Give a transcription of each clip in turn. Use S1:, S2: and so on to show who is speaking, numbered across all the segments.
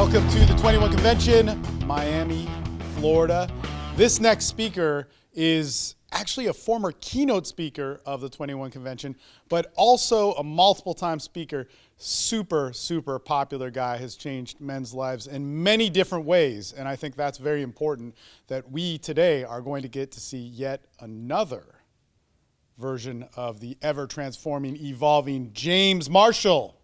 S1: Welcome to the 21 Convention, Miami, Florida. This next speaker is actually a former keynote speaker of the 21 Convention, but also a multiple-time speaker. Super, super popular guy, has changed men's lives in many different ways, and I think that's very important that we today are going to get to see yet another version of the ever-transforming, evolving James Marshall.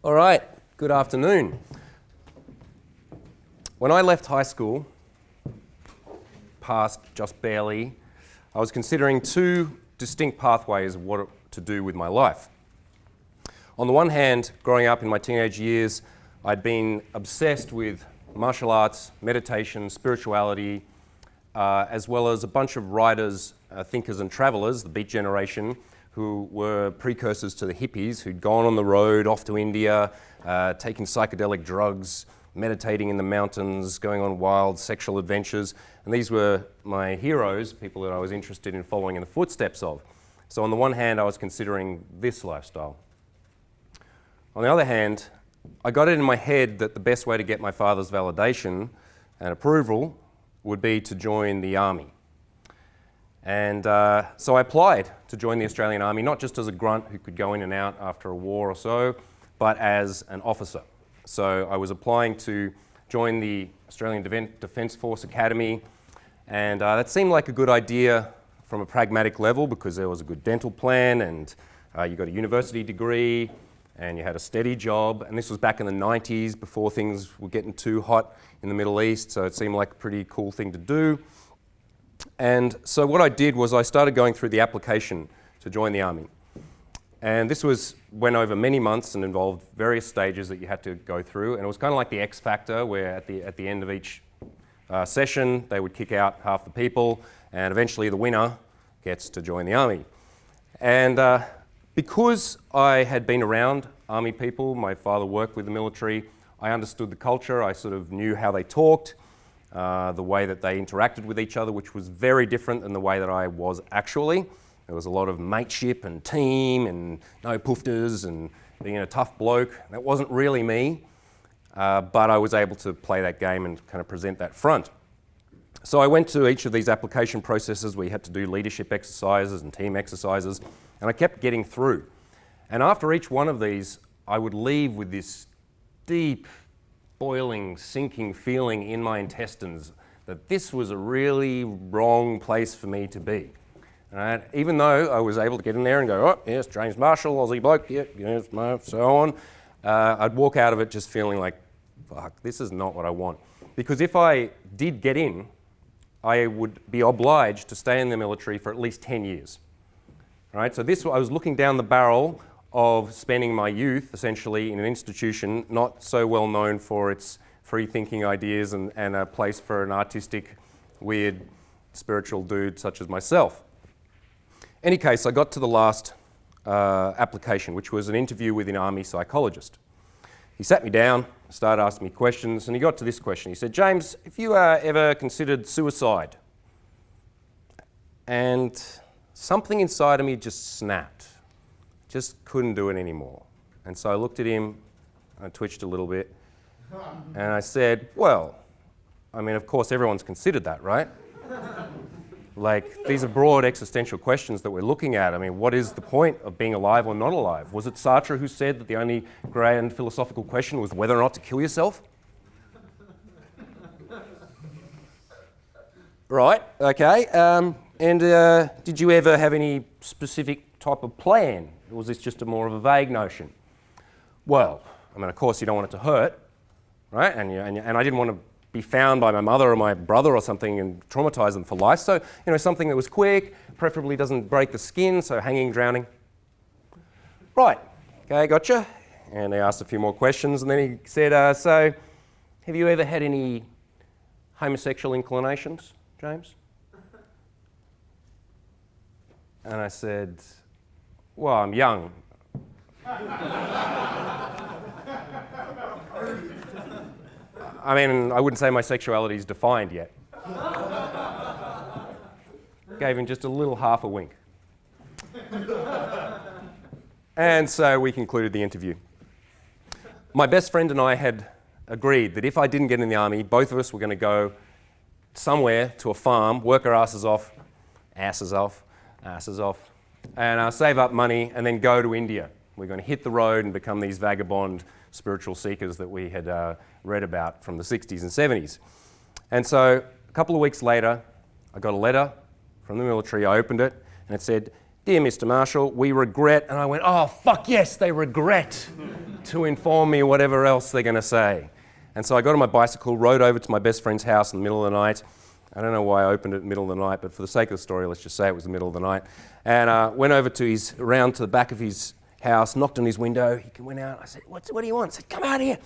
S2: All right, good afternoon. When I left high school, passed just barely, I was considering two distinct pathways of what to do with my life. On the one hand, growing up in my teenage years, I'd been obsessed with martial arts, meditation, spirituality, as well as a bunch of writers, thinkers and travelers, the Beat Generation, who were precursors to the hippies, who'd gone on the road off to India, taking psychedelic drugs, meditating in the mountains, going on wild sexual adventures. And these were my heroes, people that I was interested in following in the footsteps of. So on the one hand, I was considering this lifestyle. On the other hand, I got it in my head that the best way to get my father's validation and approval would be to join the army. And so I applied to join the Australian Army, not just as a grunt who could go in and out after a war or so, but as an officer. So I was applying to join the Australian Defence Force Academy, and that seemed like a good idea from a pragmatic level because there was a good dental plan, and you got a university degree, and you had a steady job. And this was back in the 90s, before things were getting too hot in the Middle East, so it seemed like a pretty cool thing to do. And so what I did was I started going through the application to join the army. And this went over many months and involved various stages that you had to go through. And it was kind of like the X Factor, where at the end of each session, they would kick out half the people, and eventually the winner gets to join the army. And because I had been around army people, my father worked with the military, I understood the culture, I sort of knew how they talked, the way that they interacted with each other, which was very different than the way that I was actually. There was a lot of mateship and team and no poofters and being a tough bloke. That wasn't really me, but I was able to play that game and kind of present that front. So I went to each of these application processes where you had to do leadership exercises and team exercises, and I kept getting through. And after each one of these, I would leave with this deep, boiling, sinking feeling in my intestines that this was a really wrong place for me to be. Right? Even though I was able to get in there and go, oh, yes, James Marshall, Aussie bloke, yeah, yes, no, so on, I'd walk out of it just feeling like, fuck, this is not what I want. Because if I did get in, I would be obliged to stay in the military for at least 10 years. Right? So I was looking down the barrel of spending my youth essentially in an institution not so well known for its free-thinking ideas and a place for an artistic, weird, spiritual dude such as myself. In any case, I got to the last application, which was an interview with an army psychologist. He sat me down, started asking me questions, and he got to this question. He said, James, have you ever considered suicide? And something inside of me just snapped. Just couldn't do it anymore. And so I looked at him, I twitched a little bit, and I said, well, I mean, of course everyone's considered that, right? Like, these are broad existential questions that we're looking at. I mean, what is the point of being alive or not alive? Was it Sartre who said that the only grand philosophical question was whether or not to kill yourself? Right, okay. And did you ever have any specific type of plan? Or was this just more of a vague notion? Well, I mean, of course you don't want it to hurt, right? And I didn't want to be found by my mother or my brother or something and traumatize them for life. So, something that was quick, preferably doesn't break the skin, so hanging, drowning. Right, okay, gotcha. And they asked a few more questions, and then he said, so have you ever had any homosexual inclinations, James? And I said, well, I'm young. I mean, I wouldn't say my sexuality is defined yet. gave him just a little half a wink. And so we concluded the interview. My best friend and I had agreed that if I didn't get in the army, both of us were going to go somewhere to a farm, work our asses off, and save up money and then go to India. We're going to hit the road and become these vagabond spiritual seekers that we had read about from the 60s and 70s. And so a couple of weeks later, I got a letter from the military. I opened it and it said, "Dear Mr. Marshall, we regret," and I went, "Oh, fuck yes, they regret to inform me whatever else they're going to say." And so I got on my bicycle, rode over to my best friend's house in the middle of the night. I don't know why I opened it in the middle of the night, but for the sake of the story, let's just say it was the middle of the night. And went over to round to the back of his house, knocked on his window. He went out. I said, what do you want?" I said, "Come out here."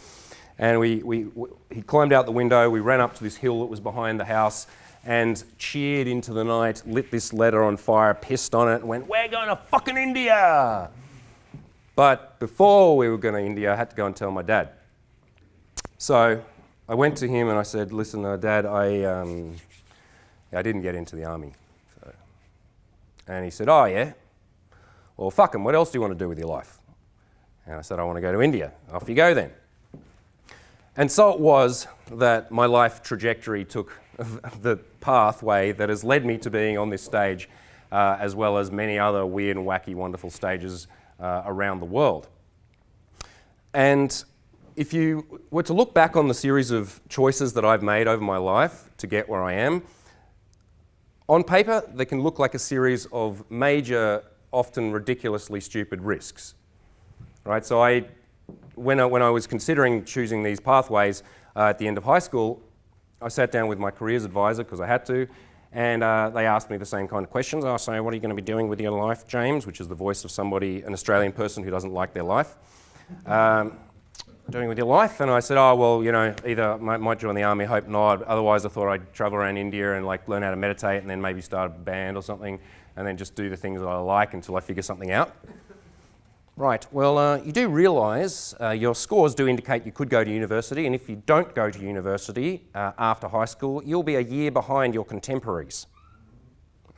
S2: And he climbed out the window. We ran up to this hill that was behind the house and cheered into the night, lit this letter on fire, pissed on it, and went, "We're going to fucking India." But before we were going to India, I had to go and tell my dad. So I went to him and I said, "Listen, Dad, I didn't get into the army." And he said, "Oh, yeah? Well, fuck him. What else do you want to do with your life?" And I said, "I want to go to India." "Off you go then." And so it was that my life trajectory took the pathway that has led me to being on this stage, as well as many other weird and wacky, wonderful stages around the world. And if you were to look back on the series of choices that I've made over my life to get where I am, on paper, they can look like a series of major, often ridiculously stupid risks. Right? So when I was considering choosing these pathways at the end of high school, I sat down with my careers advisor, because I had to, and they asked me the same kind of questions. "Oh, so what are you going to be doing with your life, James?" Which is the voice of somebody, an Australian person who doesn't like their life. "Doing with your life?" And I said, "Oh, well, either I might join the army, hope not. Otherwise, I thought I'd travel around India and learn how to meditate and then maybe start a band or something and then just do the things that I like until I figure something out." "Right, well, you do realise your scores do indicate you could go to university, and if you don't go to university after high school, you'll be a year behind your contemporaries."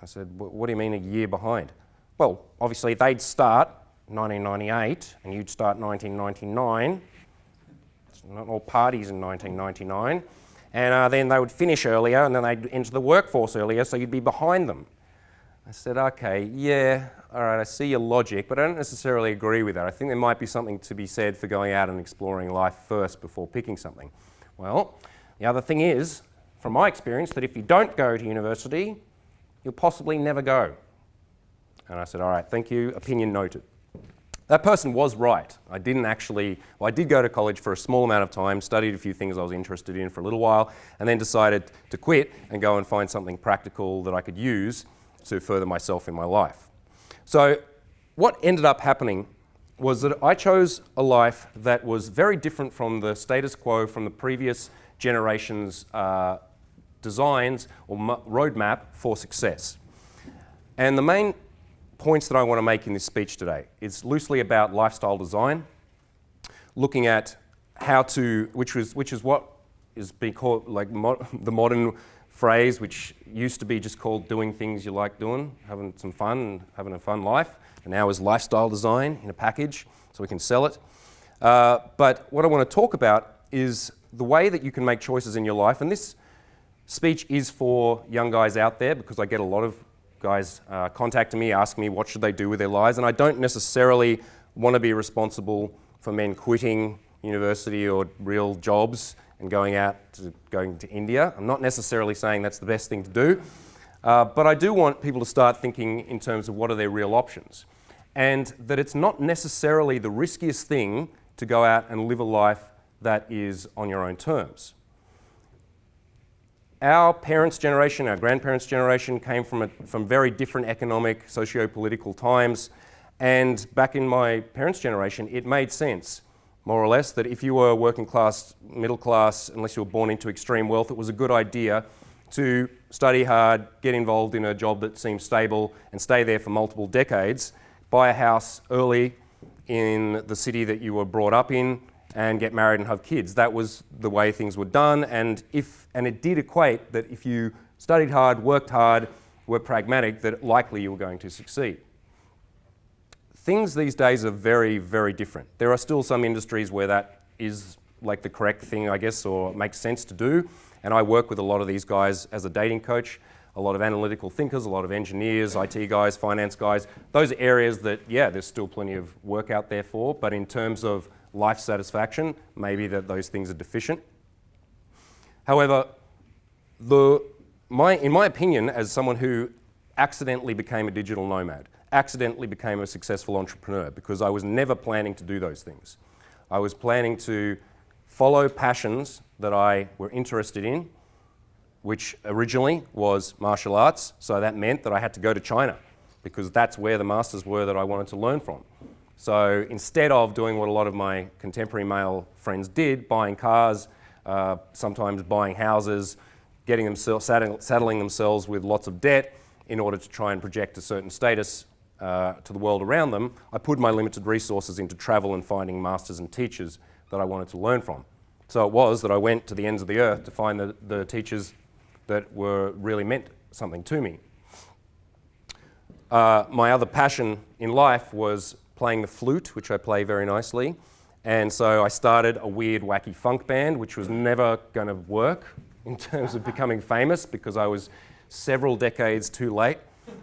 S2: I said, "What do you mean a year behind?" "Well, obviously they'd start 1998 and you'd start 1999. It's not all parties in 1999. And then they would finish earlier and then they'd enter the workforce earlier, so you'd be behind them." I said, "Okay, yeah, all right, I see your logic, but I don't necessarily agree with that. I think there might be something to be said for going out and exploring life first before picking something." "Well, the other thing is, from my experience, that if you don't go to university, you'll possibly never go." And I said, "All right, thank you, opinion noted." That person was right. I did go to college for a small amount of time, studied a few things I was interested in for a little while, and then decided to quit and go and find something practical that I could use to further myself in my life. So what ended up happening was that I chose a life that was very different from the status quo from the previous generation's designs or roadmap for success. And the main points that I want to make in this speech today is loosely about lifestyle design, looking at how to, which is what is being called the modern phrase, which used to be just called doing things you like doing, having some fun and having a fun life, and now is lifestyle design in a package so we can sell it. But what I want to talk about is the way that you can make choices in your life, and this speech is for young guys out there because I get a lot of guys contacting me, asking me what should they do with their lives, and I don't necessarily want to be responsible for men quitting university or real jobs and going to India. I'm not necessarily saying that's the best thing to do, but I do want people to start thinking in terms of what are their real options, and that it's not necessarily the riskiest thing to go out and live a life that is on your own terms. Our parents' generation, our grandparents' generation came from very different economic, socio-political times, and back in my parents' generation, it made sense, more or less, that if you were working class, middle class, unless you were born into extreme wealth, it was a good idea to study hard, get involved in a job that seemed stable, and stay there for multiple decades, buy a house early in the city that you were brought up in, and get married and have kids. That was the way things were done, and it did equate that if you studied hard, worked hard, were pragmatic, that likely you were going to succeed. Things these days are very, very different. There are still some industries where that is like the correct thing, I guess, or makes sense to do. And I work with a lot of these guys as a dating coach, a lot of analytical thinkers, a lot of engineers, IT guys, finance guys. Those are areas that, yeah, there's still plenty of work out there for, but in terms of life satisfaction, maybe that those things are deficient. However, in my opinion, as someone who accidentally became a digital nomad, accidentally became a successful entrepreneur, because I was never planning to do those things. I was planning to follow passions that I were interested in, which originally was martial arts. So that meant that I had to go to China, because that's where the masters were that I wanted to learn from. So instead of doing what a lot of my contemporary male friends did, buying cars, sometimes buying houses, getting themselves, saddling themselves with lots of debt in order to try and project a certain status to the world around them, I put my limited resources into travel and finding masters and teachers that I wanted to learn from. So it was that I went to the ends of the earth to find the teachers that were really meant something to me. My other passion in life was playing the flute, which I play very nicely. And so I started a weird, wacky funk band, which was never going to work in terms of becoming famous, because I was several decades too late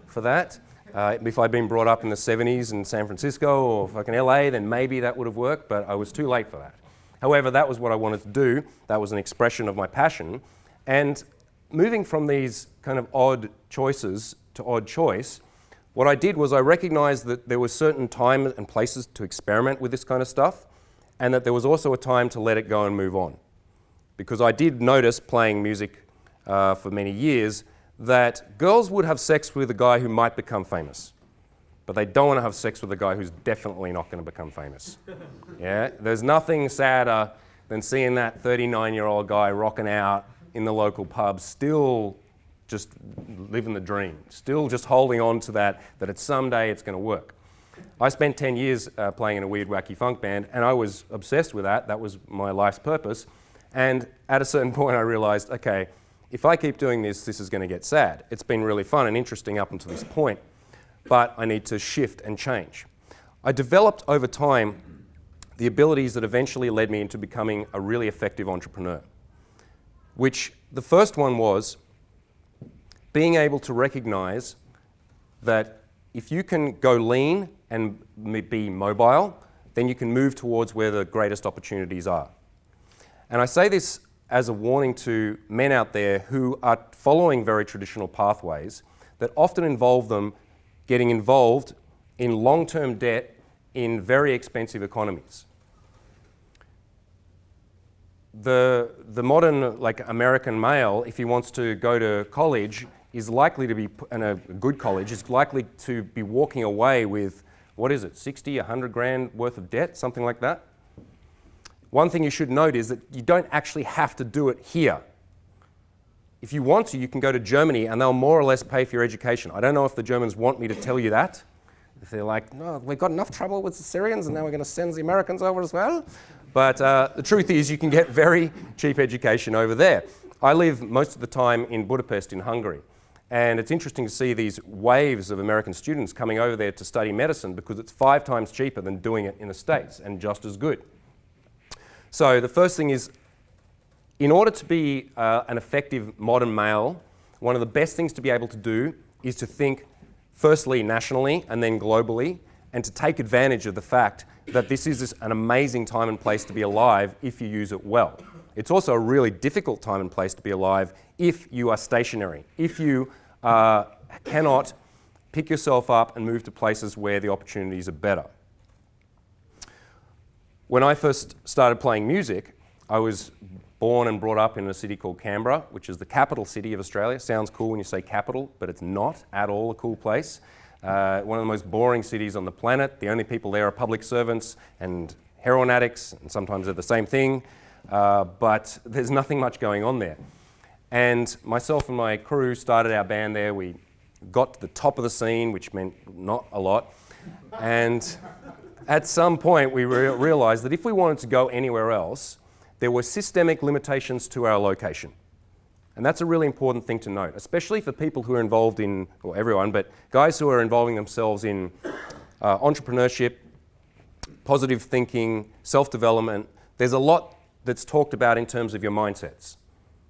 S2: for that. If I'd been brought up in the 70s in San Francisco or fucking LA, then maybe that would have worked, but I was too late for that. However, that was what I wanted to do. That was an expression of my passion. And moving from these kind of odd choices to odd choice, what I did was I recognized that there was certain time and places to experiment with this kind of stuff, and that there was also a time to let it go and move on. Because I did notice, playing music for many years, that girls would have sex with a guy who might become famous, but they don't want to have sex with a guy who's definitely not going to become famous. Yeah, there's nothing sadder than seeing that 39-year-old guy rocking out in the local pub, still just living the dream, still just holding on to that it's someday it's going to work. I spent 10 years playing in a weird, wacky funk band, and I was obsessed with that. That was my life's purpose. And at a certain point, I realized, okay, if I keep doing this, this is going to get sad. It's been really fun and interesting up until this point, but I need to shift and change. I developed over time the abilities that eventually led me into becoming a really effective entrepreneur, which the first one was being able to recognize that if you can go lean and be mobile, then you can move towards where the greatest opportunities are. And I say this as a warning to men out there who are following very traditional pathways that often involve them getting involved in long-term debt in very expensive economies. The modern American male, if he wants to go to college, is likely to be, in a good college, is likely to be walking away with, what is it, 60, 100 grand worth of debt, something like that. One thing you should note is that you don't actually have to do it here. If you want to, you can go to Germany and they'll more or less pay for your education. I don't know if the Germans want me to tell you that. If they're like, no, we've got enough trouble with the Syrians and now we're going to send the Americans over as well. But the truth is you can get very cheap education over there. I live most of the time in Budapest in Hungary. And it's interesting to see these waves of American students coming over there to study medicine, because it's 5 times cheaper than doing it in the States and just as good. So the first thing is, in order to be an effective modern male, one of the best things to be able to do is to think firstly nationally and then globally, and to take advantage of the fact that this is an amazing time and place to be alive if you use it well. It's also a really difficult time and place to be alive if you are stationary, if you cannot pick yourself up and move to places where the opportunities are better. When I first started playing music, I was born and brought up in a city called Canberra, which is the capital city of Australia. Sounds cool when you say capital, but it's not at all a cool place. One of the most boring cities on the planet. The only people there are public servants and heroin addicts, and sometimes they're the same thing, but there's nothing much going on there. And myself and my crew started our band there. We got to the top of the scene, which meant not a lot. And at some point, we realized that if we wanted to go anywhere else, there were systemic limitations to our location. And that's a really important thing to note, especially for people who are involved in, or everyone, but guys who are involving themselves in entrepreneurship, positive thinking, self-development. There's a lot that's talked about in terms of your mindsets,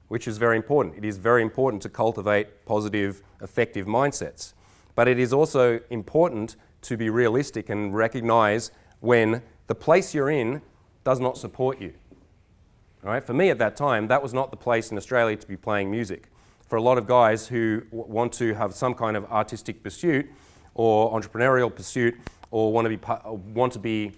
S2: which is very important. It is very important to cultivate positive, effective mindsets. But it is also important to be realistic and recognize when the place you're in does not support you. All right? For me at that time, that was not the place in Australia to be playing music. For a lot of guys who want to have some kind of artistic pursuit or entrepreneurial pursuit or want to be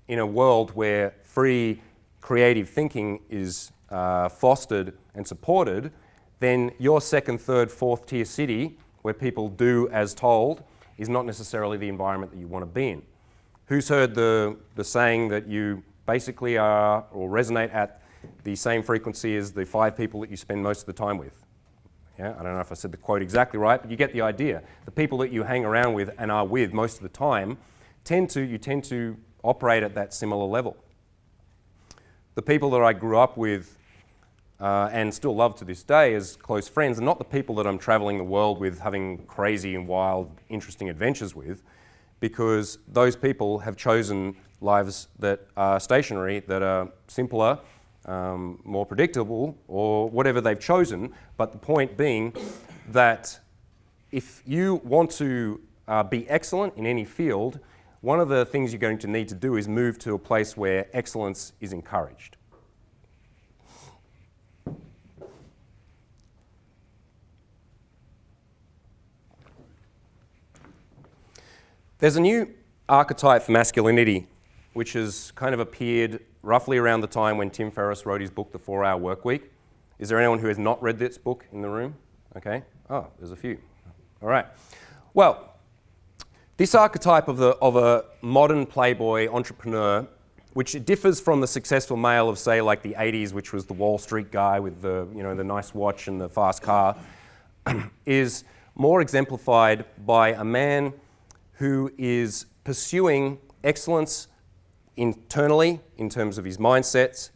S2: in a world where free creative thinking is fostered and supported, then your second, third, fourth tier city where people do as told is not necessarily the environment that you want to be in. Who's heard the saying that you basically are or resonate at the same frequency as the 5 people that you spend most of the time with? Yeah, I don't know if I said the quote exactly right, but you get the idea. The people that you hang around with and are with most of the time, you tend to operate at that similar level. The people that I grew up with and still love to this day as close friends are not the people that I'm traveling the world with, having crazy and wild, interesting adventures with, because those people have chosen lives that are stationary, that are simpler, more predictable, or whatever they've chosen. But the point being that if you want to be excellent in any field, one of the things you're going to need to do is move to a place where excellence is encouraged. There's a new archetype for masculinity which has kind of appeared roughly around the time when Tim Ferriss wrote his book, The 4-Hour Workweek. Is there anyone who has not read this book in the room? Okay. Oh, there's a few. All right. Well, this archetype of a modern playboy entrepreneur, which differs from the successful male of, say, like the 80s, which was the Wall Street guy with the nice watch and the fast car, is more exemplified by a man who is pursuing excellence internally in terms of his mindsets,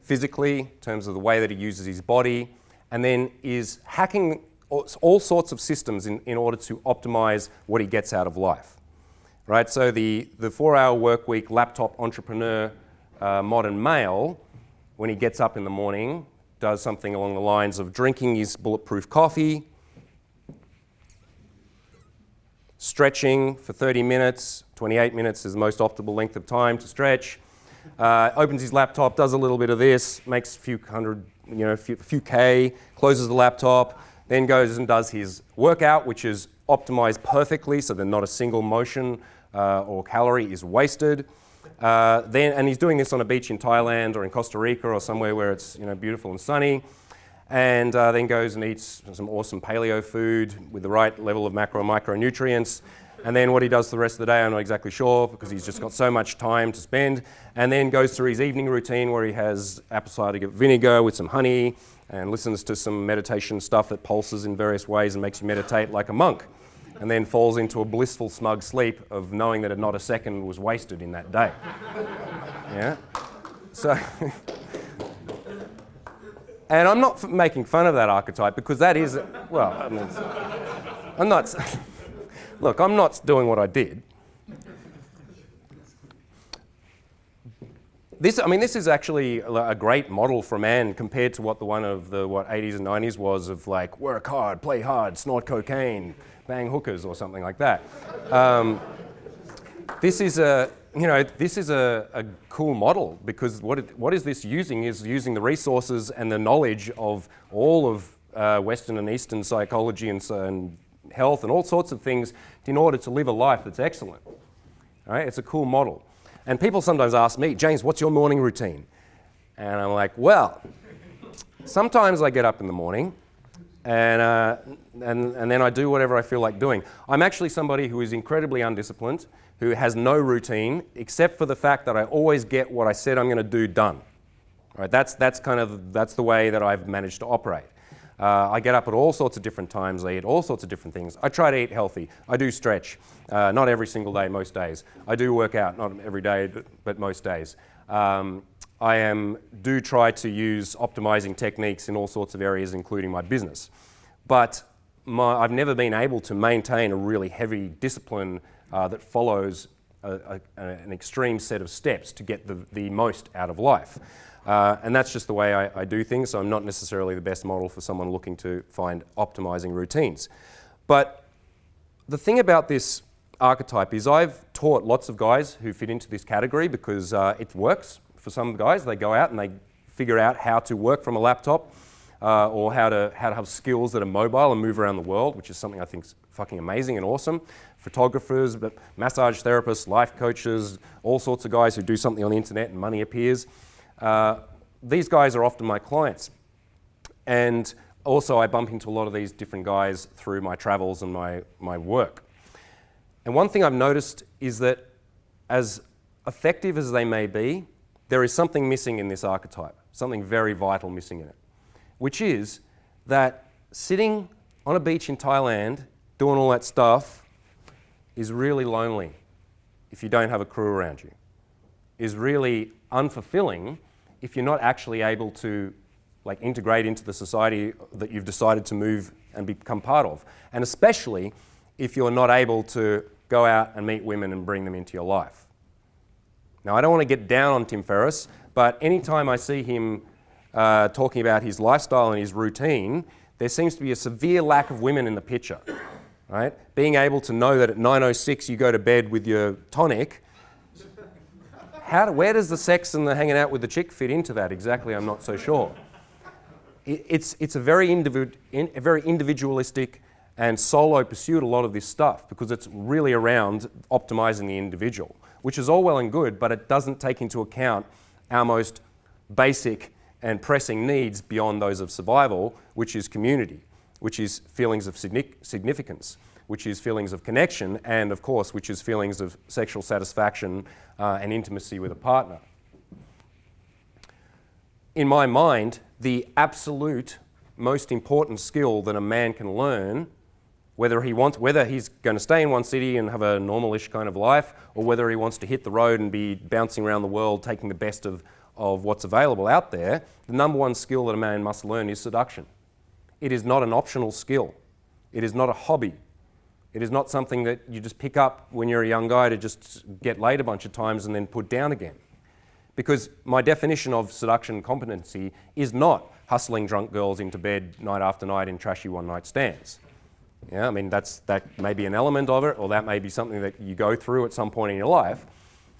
S2: physically in terms of the way that he uses his body, and then is hacking all sorts of systems in order to optimize what he gets out of life. Right? So the 4-hour workweek laptop entrepreneur modern male, when he gets up in the morning, does something along the lines of drinking his bulletproof coffee, stretching for 30 minutes, 28 minutes is the most optimal length of time to stretch, opens his laptop, does a little bit of this, makes a few hundred, a few K, closes the laptop, then goes and does his workout, which is optimized perfectly so that not a single motion or calorie is wasted. And he's doing this on a beach in Thailand or in Costa Rica or somewhere where it's beautiful and sunny. And then goes and eats some awesome paleo food with the right level of macro and micronutrients. And then what he does the rest of the day, I'm not exactly sure because he's just got so much time to spend. And then goes through his evening routine where he has apple cider vinegar with some honey and listens to some meditation stuff that pulses in various ways and makes you meditate like a monk. And then falls into a blissful, smug sleep of knowing that not a second was wasted in that day. Yeah? So... And I'm not making fun of that archetype because that is, well, I'm not, look, I'm not doing what I did. This is actually a great model for a man compared to what the one of the 80s and 90s was of like work hard, play hard, snort cocaine, bang hookers or something like that. This is a cool model because what is this using is using the resources and the knowledge of all of Western and Eastern psychology and health and all sorts of things in order to live a life that's excellent. All right? It's a cool model. And people sometimes ask me, James, what's your morning routine? And I'm like, well, sometimes I get up in the morning and then I do whatever I feel like doing. I'm actually somebody who is incredibly undisciplined, who has no routine, except for the fact that I always get what I said I'm going to do done. Right? That's the way that I've managed to operate. I get up at all sorts of different times. I eat all sorts of different things. I try to eat healthy. I do stretch, not every single day, most days. I do work out, not every day, but most days. do try to use optimizing techniques in all sorts of areas, including my business. But I've never been able to maintain a really heavy discipline that follows an extreme set of steps to get the most out of life. And that's just the way I do things, so I'm not necessarily the best model for someone looking to find optimizing routines. But the thing about this archetype is I've taught lots of guys who fit into this category because it works for some guys. They go out and they figure out how to work from a laptop or how to have skills that are mobile and move around the world, which is something I think is fucking amazing and awesome. Photographers, but massage therapists, life coaches, all sorts of guys who do something on the internet and money appears. These guys are often my clients. And also I bump into a lot of these different guys through my travels and my work. And one thing I've noticed is that as effective as they may be, there is something missing in this archetype, something very vital missing in it, which is that sitting on a beach in Thailand doing all that stuff is really lonely if you don't have a crew around you, is really unfulfilling if you're not actually able to integrate into the society that you've decided to move and become part of. And especially if you're not able to go out and meet women and bring them into your life. Now, I don't want to get down on Tim Ferriss, but anytime I see him talking about his lifestyle and his routine, there seems to be a severe lack of women in the picture, right? Being able to know that at 9:06 you go to bed with your tonic, where does the sex and the hanging out with the chick fit into that exactly? I'm not so sure. It's a very individualistic and solo pursuit, a lot of this stuff, because it's really around optimizing the individual, which is all well and good, but it doesn't take into account our most basic and pressing needs beyond those of survival, which is community, which is feelings of significance, which is feelings of connection, and of course, which is feelings of sexual satisfaction and intimacy with a partner. In my mind, the absolute most important skill that a man can learn, whether he's going to stay in one city and have a normal-ish kind of life, or whether he wants to hit the road and be bouncing around the world, taking the best of what's available out there, the number one skill that a man must learn is seduction. It is not an optional skill. It is not a hobby. It is not something that you just pick up when you're a young guy to just get laid a bunch of times and then put down again. Because my definition of seduction competency is not hustling drunk girls into bed night after night in trashy one-night stands. Yeah, I mean, that may be an element of it, or that may be something that you go through at some point in your life.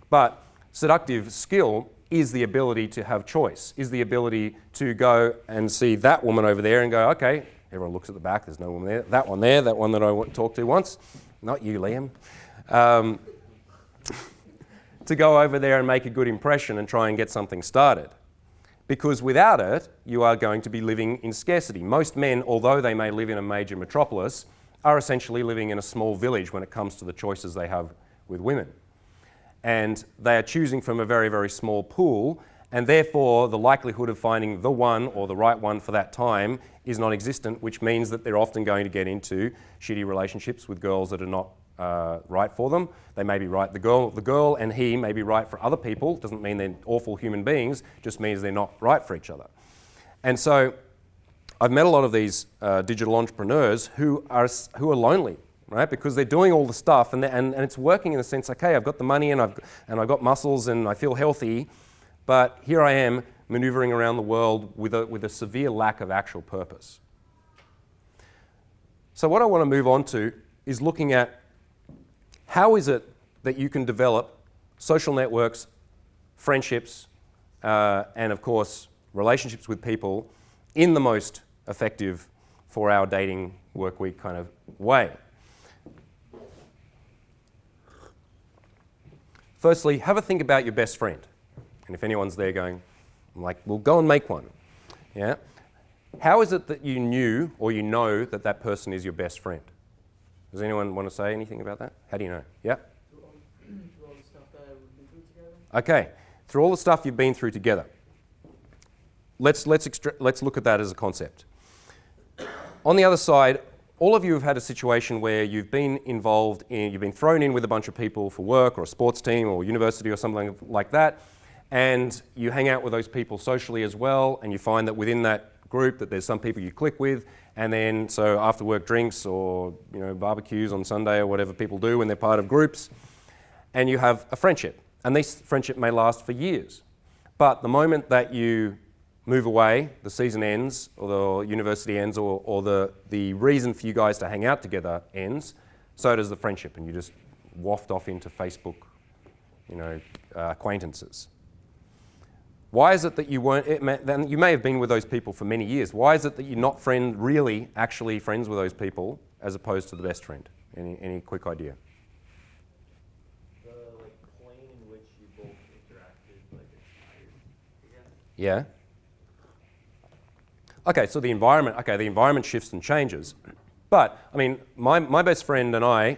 S2: But seductive skill is the ability to have choice, is the ability to go and see that woman over there and go, okay, everyone looks at the back, there's no woman there, that one that I talked to once, not you, Liam. To go over there and make a good impression and try and get something started. Because without it, you are going to be living in scarcity. Most men, although they may live in a major metropolis, are essentially living in a small village when it comes to the choices they have with women. And they are choosing from a very, very small pool, and therefore the likelihood of finding the one or the right one for that time is non-existent, which means that they're often going to get into shitty relationships with girls that are not right for them. They may be right, the girl and he may be right for other people. Doesn't mean they're awful human beings, just means they're not right for each other. And so I've met a lot of these digital entrepreneurs who are lonely, right? Because they're doing all the stuff and it's working in the sense, okay, I've got the money and I've got muscles and I feel healthy, but here I am maneuvering around the world with a severe lack of actual purpose. So what I want to move on to is looking at how is it that you can develop social networks, friendships, and of course, relationships with people in the most effective 4-hour dating work week kind of way. Firstly, have a think about your best friend. And if anyone's there going, I'm like, well, go and make one. Yeah? How is it that you knew or you know that that person is your best friend? Does anyone want to say anything about that? How do you know? Yeah?
S3: Through all the stuff that we've been through together.
S2: Okay. Through all the stuff you've been through together. Let's look at that as a concept. On the other side, all of you have had a situation where you've been thrown in with a bunch of people for work or a sports team or university or something like that, and you hang out with those people socially as well, and you find that within that group that there's some people you click with, and then so after work drinks or barbecues on Sunday or whatever people do when they're part of groups, and you have a friendship. And this friendship may last for years. But the moment that you move away, the season ends, or the university ends, or the reason for you guys to hang out together ends, so does the friendship, and you just waft off into Facebook, acquaintances. Why is it that you weren't, then you may have been with those people for many years. Why is it that you're not actually friends with those people, as opposed to the best friend? Any quick idea?
S4: The plane in which you both interacted, inspired together.
S2: Yeah. Okay, so the environment shifts and changes. But, I mean, my best friend and I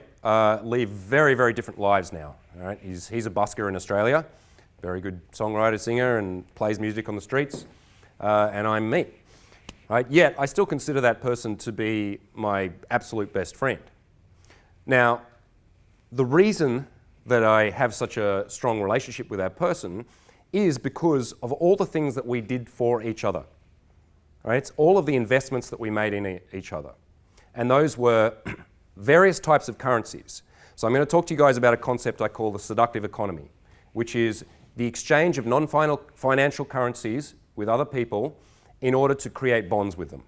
S2: live very, very different lives now. All right? He's a busker in Australia, very good songwriter, singer, and plays music on the streets, and I'm me. Right? Yet, I still consider that person to be my absolute best friend. Now, the reason that I have such a strong relationship with that person is because of all the things that we did for each other. Right? It's all of the investments that we made in each other. And those were various types of currencies. So I'm going to talk to you guys about a concept I call the Seductive Economy, which is the exchange of non-financial currencies with other people in order to create bonds with them.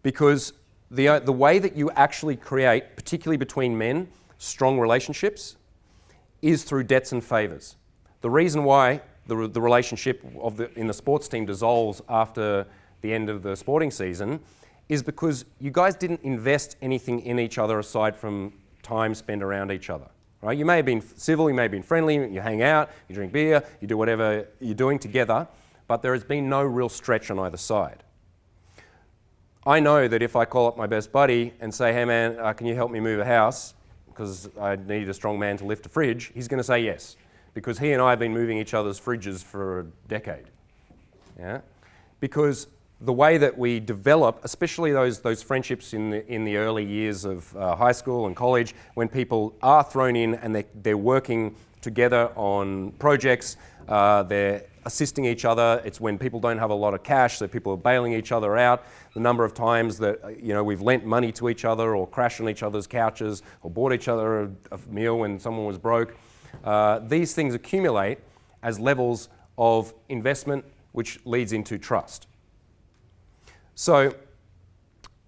S2: Because the way that you actually create, particularly between men, strong relationships is through debts and favours. The reason why the relationship in the sports team dissolves after the end of the sporting season is because you guys didn't invest anything in each other aside from time spent around each other. Right? You may have been civil, you may have been friendly, you hang out, you drink beer, you do whatever you're doing together, but there has been no real stretch on either side. I know that if I call up my best buddy and say, hey man, can you help me move a house because I need a strong man to lift a fridge, he's going to say yes, because he and I have been moving each other's fridges for a decade. Yeah? Because the way that we develop, especially those friendships in the early years of high school and college, when people are thrown in and they're working together on projects, they're assisting each other. It's when people don't have a lot of cash, so people are bailing each other out. The number of times that we've lent money to each other, or crashed on each other's couches, or bought each other a meal when someone was broke. These things accumulate as levels of investment, which leads into trust. So,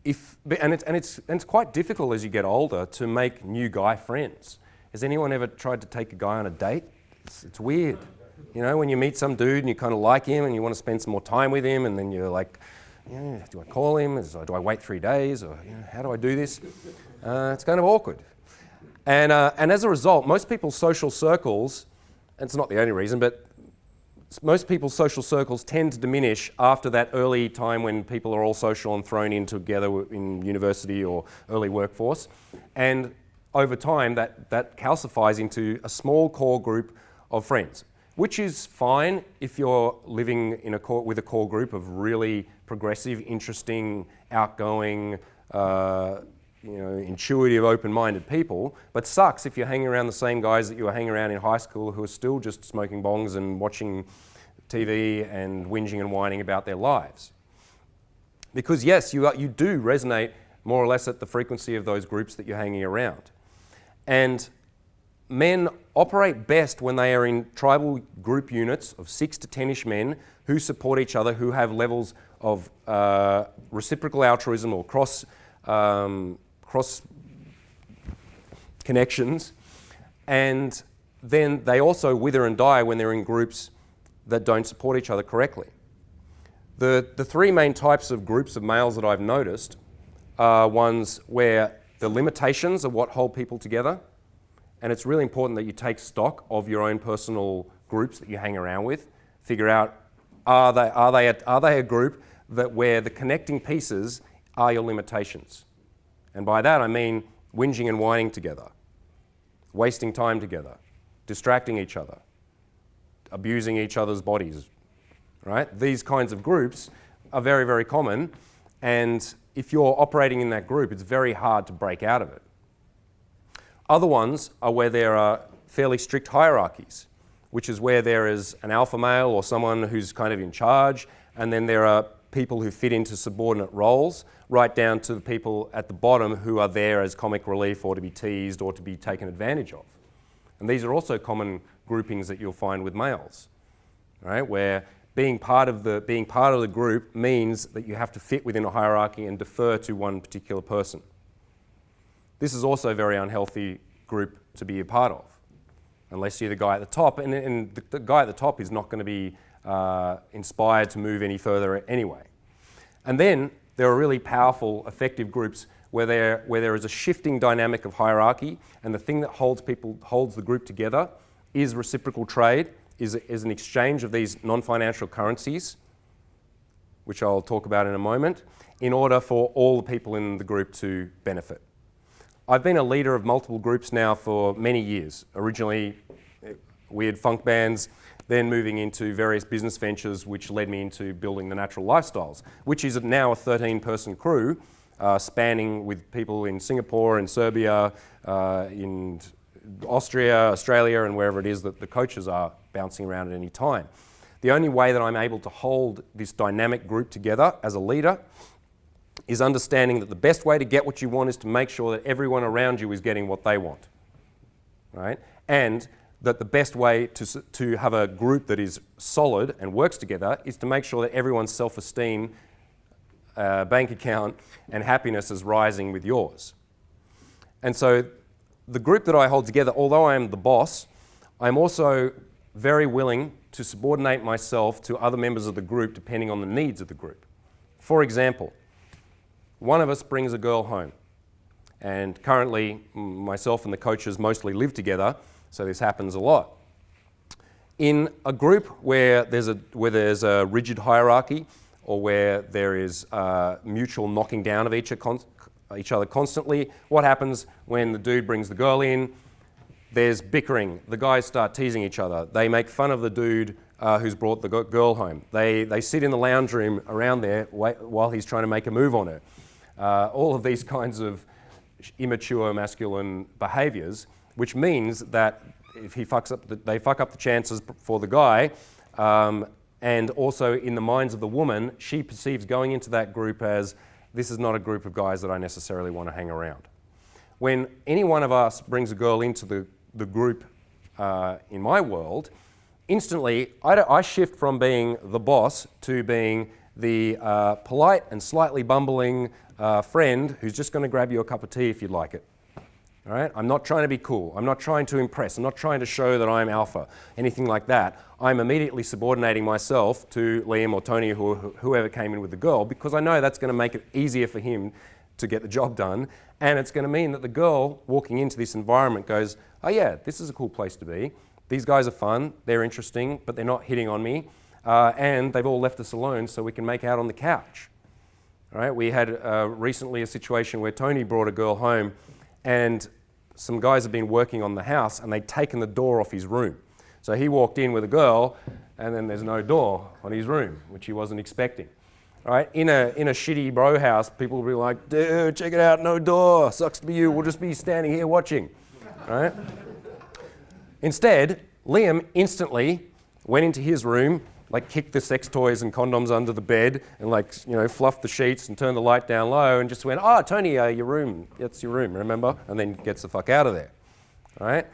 S2: it's quite difficult as you get older to make new guy friends. Has anyone ever tried to take a guy on a date? It's weird. When you meet some dude and you kind of like him and you want to spend some more time with him, and then you're like, do I call him? Do I wait 3 days? Or how do I do this? It's kind of awkward. And as a result, most people's social circles, and it's not the only reason, but most people's social circles tend to diminish after that early time when people are all social and thrown in together in university or early workforce. And over time, that calcifies into a small core group of friends, which is fine if you're living with a core group of really progressive, interesting, outgoing, intuitive, open-minded people, but sucks if you're hanging around the same guys that you were hanging around in high school who are still just smoking bongs and watching TV and whinging and whining about their lives. Because yes, you do resonate more or less at the frequency of those groups that you're hanging around. And men operate best when they are in tribal group units of 6 to 10-ish men who support each other, who have levels of reciprocal altruism or cross connections, and then they also wither and die when they're in groups that don't support each other correctly. The 3 main types of groups of males that I've noticed are ones where the limitations are what hold people together, and it's really important that you take stock of your own personal groups that you hang around with. Figure out, are they a group where the connecting pieces are your limitations? And by that I mean whinging and whining together, wasting time together, distracting each other, abusing each other's bodies, right? These kinds of groups are very, very common, and if you're operating in that group, it's very hard to break out of it. Other ones are where there are fairly strict hierarchies, which is where there is an alpha male or someone who's kind of in charge, and then there are people who fit into subordinate roles, right down to the people at the bottom who are there as comic relief or to be teased or to be taken advantage of. And these are also common groupings that you'll find with males, right? Where being part of the group means that you have to fit within a hierarchy and defer to one particular person. This is also a very unhealthy group to be a part of, unless you're the guy at the top, and the guy at the top is not going to be inspired to move any further anyway. And then there are really powerful, effective groups where there is a shifting dynamic of hierarchy, and the thing that holds the group together is reciprocal trade, is an exchange of these non-financial currencies, which I'll talk about in a moment, in order for all the people in the group to benefit. I've been a leader of multiple groups now for many years. Originally, weird funk bands, then moving into various business ventures, which led me into building the Natural Lifestyles, which is now a 13-person crew, spanning with people in Singapore and Serbia, in Austria, Australia, and wherever it is that the coaches are bouncing around at any time. The only way that I'm able to hold this dynamic group together as a leader is understanding that the best way to get what you want is to make sure that everyone around you is getting what they want, right? And that the best way to have a group that is solid and works together is to make sure that everyone's self-esteem, bank account, and happiness is rising with yours. And so the group that I hold together, although I am the boss, I'm also very willing to subordinate myself to other members of the group depending on the needs of the group. For example, one of us brings a girl home, and currently myself and the coaches mostly live together, so this happens a lot. In a group where there's a rigid hierarchy, or where there is mutual knocking down of each other constantly, what happens when the dude brings the girl in? There's bickering. The guys start teasing each other. They make fun of the dude who's brought the girl home. They sit in the lounge room around there while he's trying to make a move on her. All of these kinds of immature masculine behaviors, which means that if he fucks up, they fuck up the chances for the guy, and also in the minds of the woman, she perceives going into that group as, this is not a group of guys that I necessarily want to hang around. When any one of us brings a girl into the group in my world, instantly I shift from being the boss to being the polite and slightly bumbling friend who's just going to grab you a cup of tea if you'd like it. All right? I'm not trying to be cool. I'm not trying to impress. I'm not trying to show that I'm alpha, anything like that. I'm immediately subordinating myself to Liam or Tony or whoever came in with the girl, because I know that's going to make it easier for him to get the job done, and it's going to mean that the girl walking into this environment goes, oh yeah, this is a cool place to be. These guys are fun, they're interesting, but they're not hitting on me, and they've all left us alone so we can make out on the couch. All right? We had recently a situation where Tony brought a girl home, and some guys had been working on the house and they'd taken the door off his room. So he walked in with a girl, and then there's no door on his room, which he wasn't expecting. All right? In a shitty bro house, people will be like, dude, check it out, no door, sucks to be you, we'll just be standing here watching. All right? Instead, Liam instantly went into his room, like kicked the sex toys and condoms under the bed, and fluffed the sheets and turned the light down low, and just went, oh, Tony, your room, that's your room, remember? And then gets the fuck out of there. All right?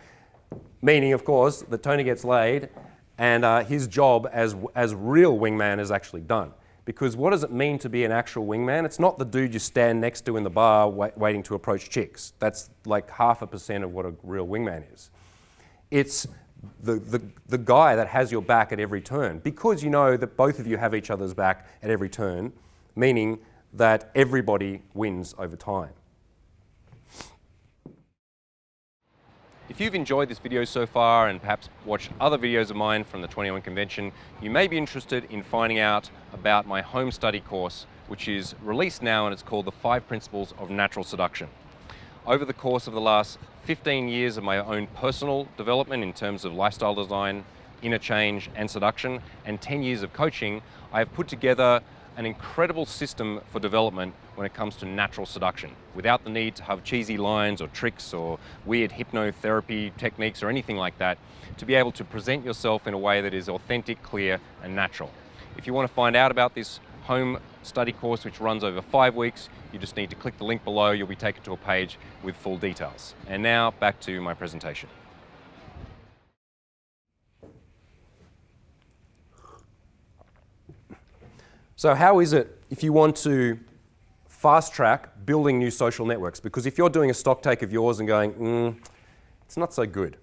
S2: Meaning, of course, that Tony gets laid, and his job as real wingman is actually done. Because what does it mean to be an actual wingman? It's not the dude you stand next to in the bar waiting to approach chicks. That's like 0.5% of what a real wingman is. It's the guy that has your back at every turn, because you know that both of you have each other's back at every turn, meaning that everybody wins over time. If you've enjoyed this video so far and perhaps watched other videos of mine from the 21 Convention, you may be interested in finding out about my home study course, which is released now, and it's called The 5 Principles of Natural Seduction. Over the course of the last 15 years of my own personal development in terms of lifestyle design, inner change and seduction, and 10 years of coaching, I have put together an incredible system for development when it comes to natural seduction, without the need to have cheesy lines or tricks or weird hypnotherapy techniques or anything like that, to be able to present yourself in a way that is authentic, clear, and natural. If you want to find out about this home study course, which runs over 5 weeks, you just need to click the link below. You'll be taken to a page with full details. And now back to my presentation. So how is it if you want to fast track building new social networks? Because if you're doing a stock take of yours and going, it's not so good.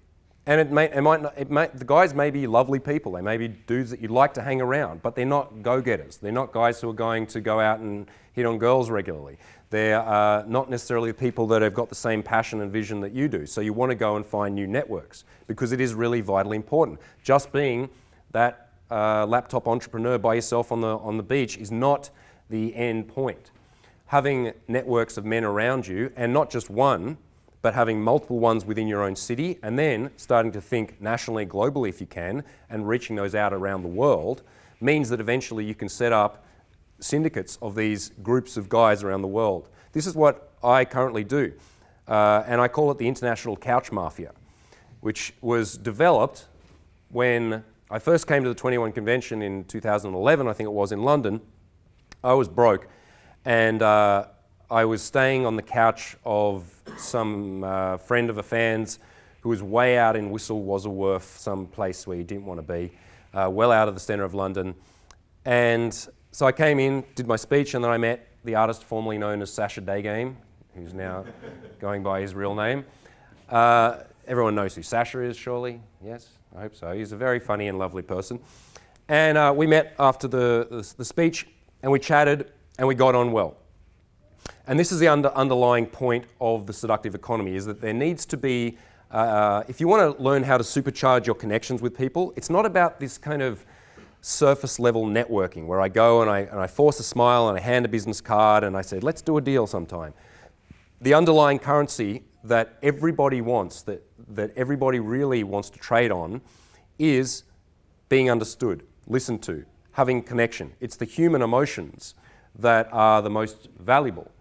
S2: And the guys may be lovely people. They may be dudes that you'd like to hang around, but they're not go-getters. They're not guys who are going to go out and hit on girls regularly. They're not necessarily people that have got the same passion and vision that you do. So you want to go and find new networks because it is really vitally important. Just being that laptop entrepreneur by yourself on the beach is not the end point. Having networks of men around you, and not just one, but having multiple ones within your own city, and then starting to think nationally, globally if you can, and reaching those out around the world, means that eventually you can set up syndicates of these groups of guys around the world. This is what I currently do, and I call it the International Couch Mafia, which was developed when I first came to the 21 convention in 2011, I think it was, in London. I was broke, and I was staying on the couch of some friend of a fan's who was way out in Whistle Wasselworth, some place where you didn't want to be, well out of the centre of London. And so I came in, did my speech, and then I met the artist formerly known as Sasha Daygame, who's now going by his real name. Everyone knows who Sasha is, surely? Yes, I hope so. He's a very funny and lovely person. And we met after the speech, and we chatted, and we got on well. And this is the underlying point of the seductive economy, is that there needs to be, if you want to learn how to supercharge your connections with people, it's not about this kind of surface level networking where I go and I force a smile and I hand a business card and I said, let's do a deal sometime. The underlying currency that everybody wants, that everybody really wants to trade on, is being understood, listened to, having connection. It's the human emotions that are the most valuable.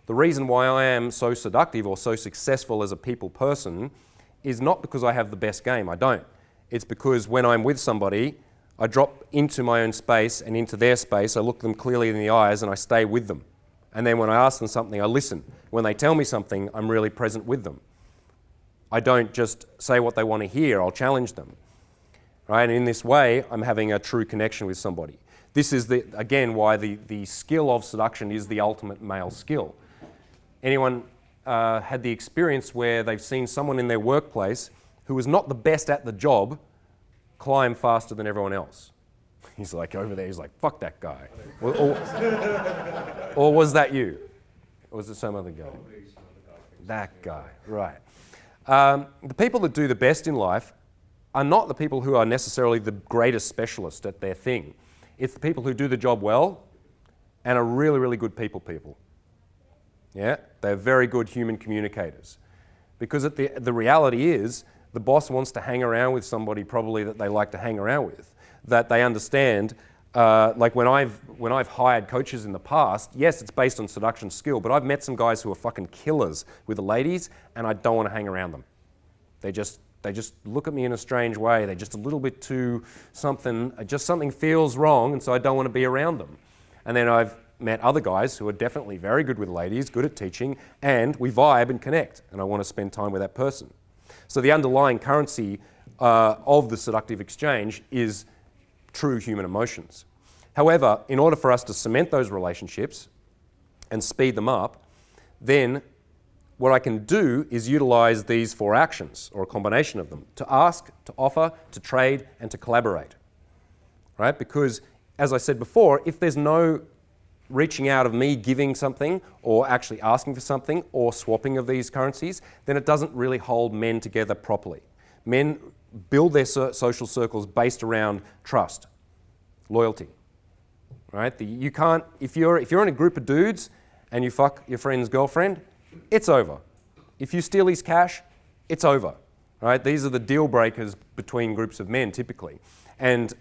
S2: The reason why I am so seductive or so successful as a people person is not because I have the best game. I don't. It's because when I'm with somebody, I drop into my own space and into their space. I look them clearly in the eyes and I stay with them. And then when I ask them something, I listen. When they tell me something, I'm really present with them. I don't just say what they want to hear. I'll challenge them. Right? And in this way, I'm having a true connection with somebody. This is, again, why the skill of seduction is the ultimate male skill. Anyone had the experience where they've seen someone in their workplace who was not the best at the job climb faster than everyone else? He's like over there, he's like, fuck that guy. Or was that you? Or was it some other guy? That guy, right. The people that do the best in life are not the people who are necessarily the greatest specialist at their thing. It's the people who do the job well and are really, really good people. Yeah, they're very good human communicators. Because the reality is, the boss wants to hang around with somebody probably that they like to hang around with, that they understand. Like when I've hired coaches in the past, yes, it's based on seduction skill, but I've met some guys who are fucking killers with the ladies, and I don't want to hang around them. They just look at me in a strange way. They're just a little bit too something feels wrong, and so I don't want to be around them. And then I've met other guys who are definitely very good with ladies, good at teaching, and we vibe and connect, and I want to spend time with that person. So the underlying currency of the seductive exchange is true human emotions. However, in order for us to cement those relationships and speed them up, then what I can do is utilize these 4 actions, or a combination of them, to ask, to offer, to trade, and to collaborate. Right? Because, as I said before, if there's no reaching out of me giving something, or actually asking for something, or swapping of these currencies, then it doesn't really hold men together properly. Men build their social circles based around trust, loyalty. Right? You can't, if you're in a group of dudes and you fuck your friend's girlfriend, it's over. If you steal his cash, it's over. Right? These are the deal breakers between groups of men typically. And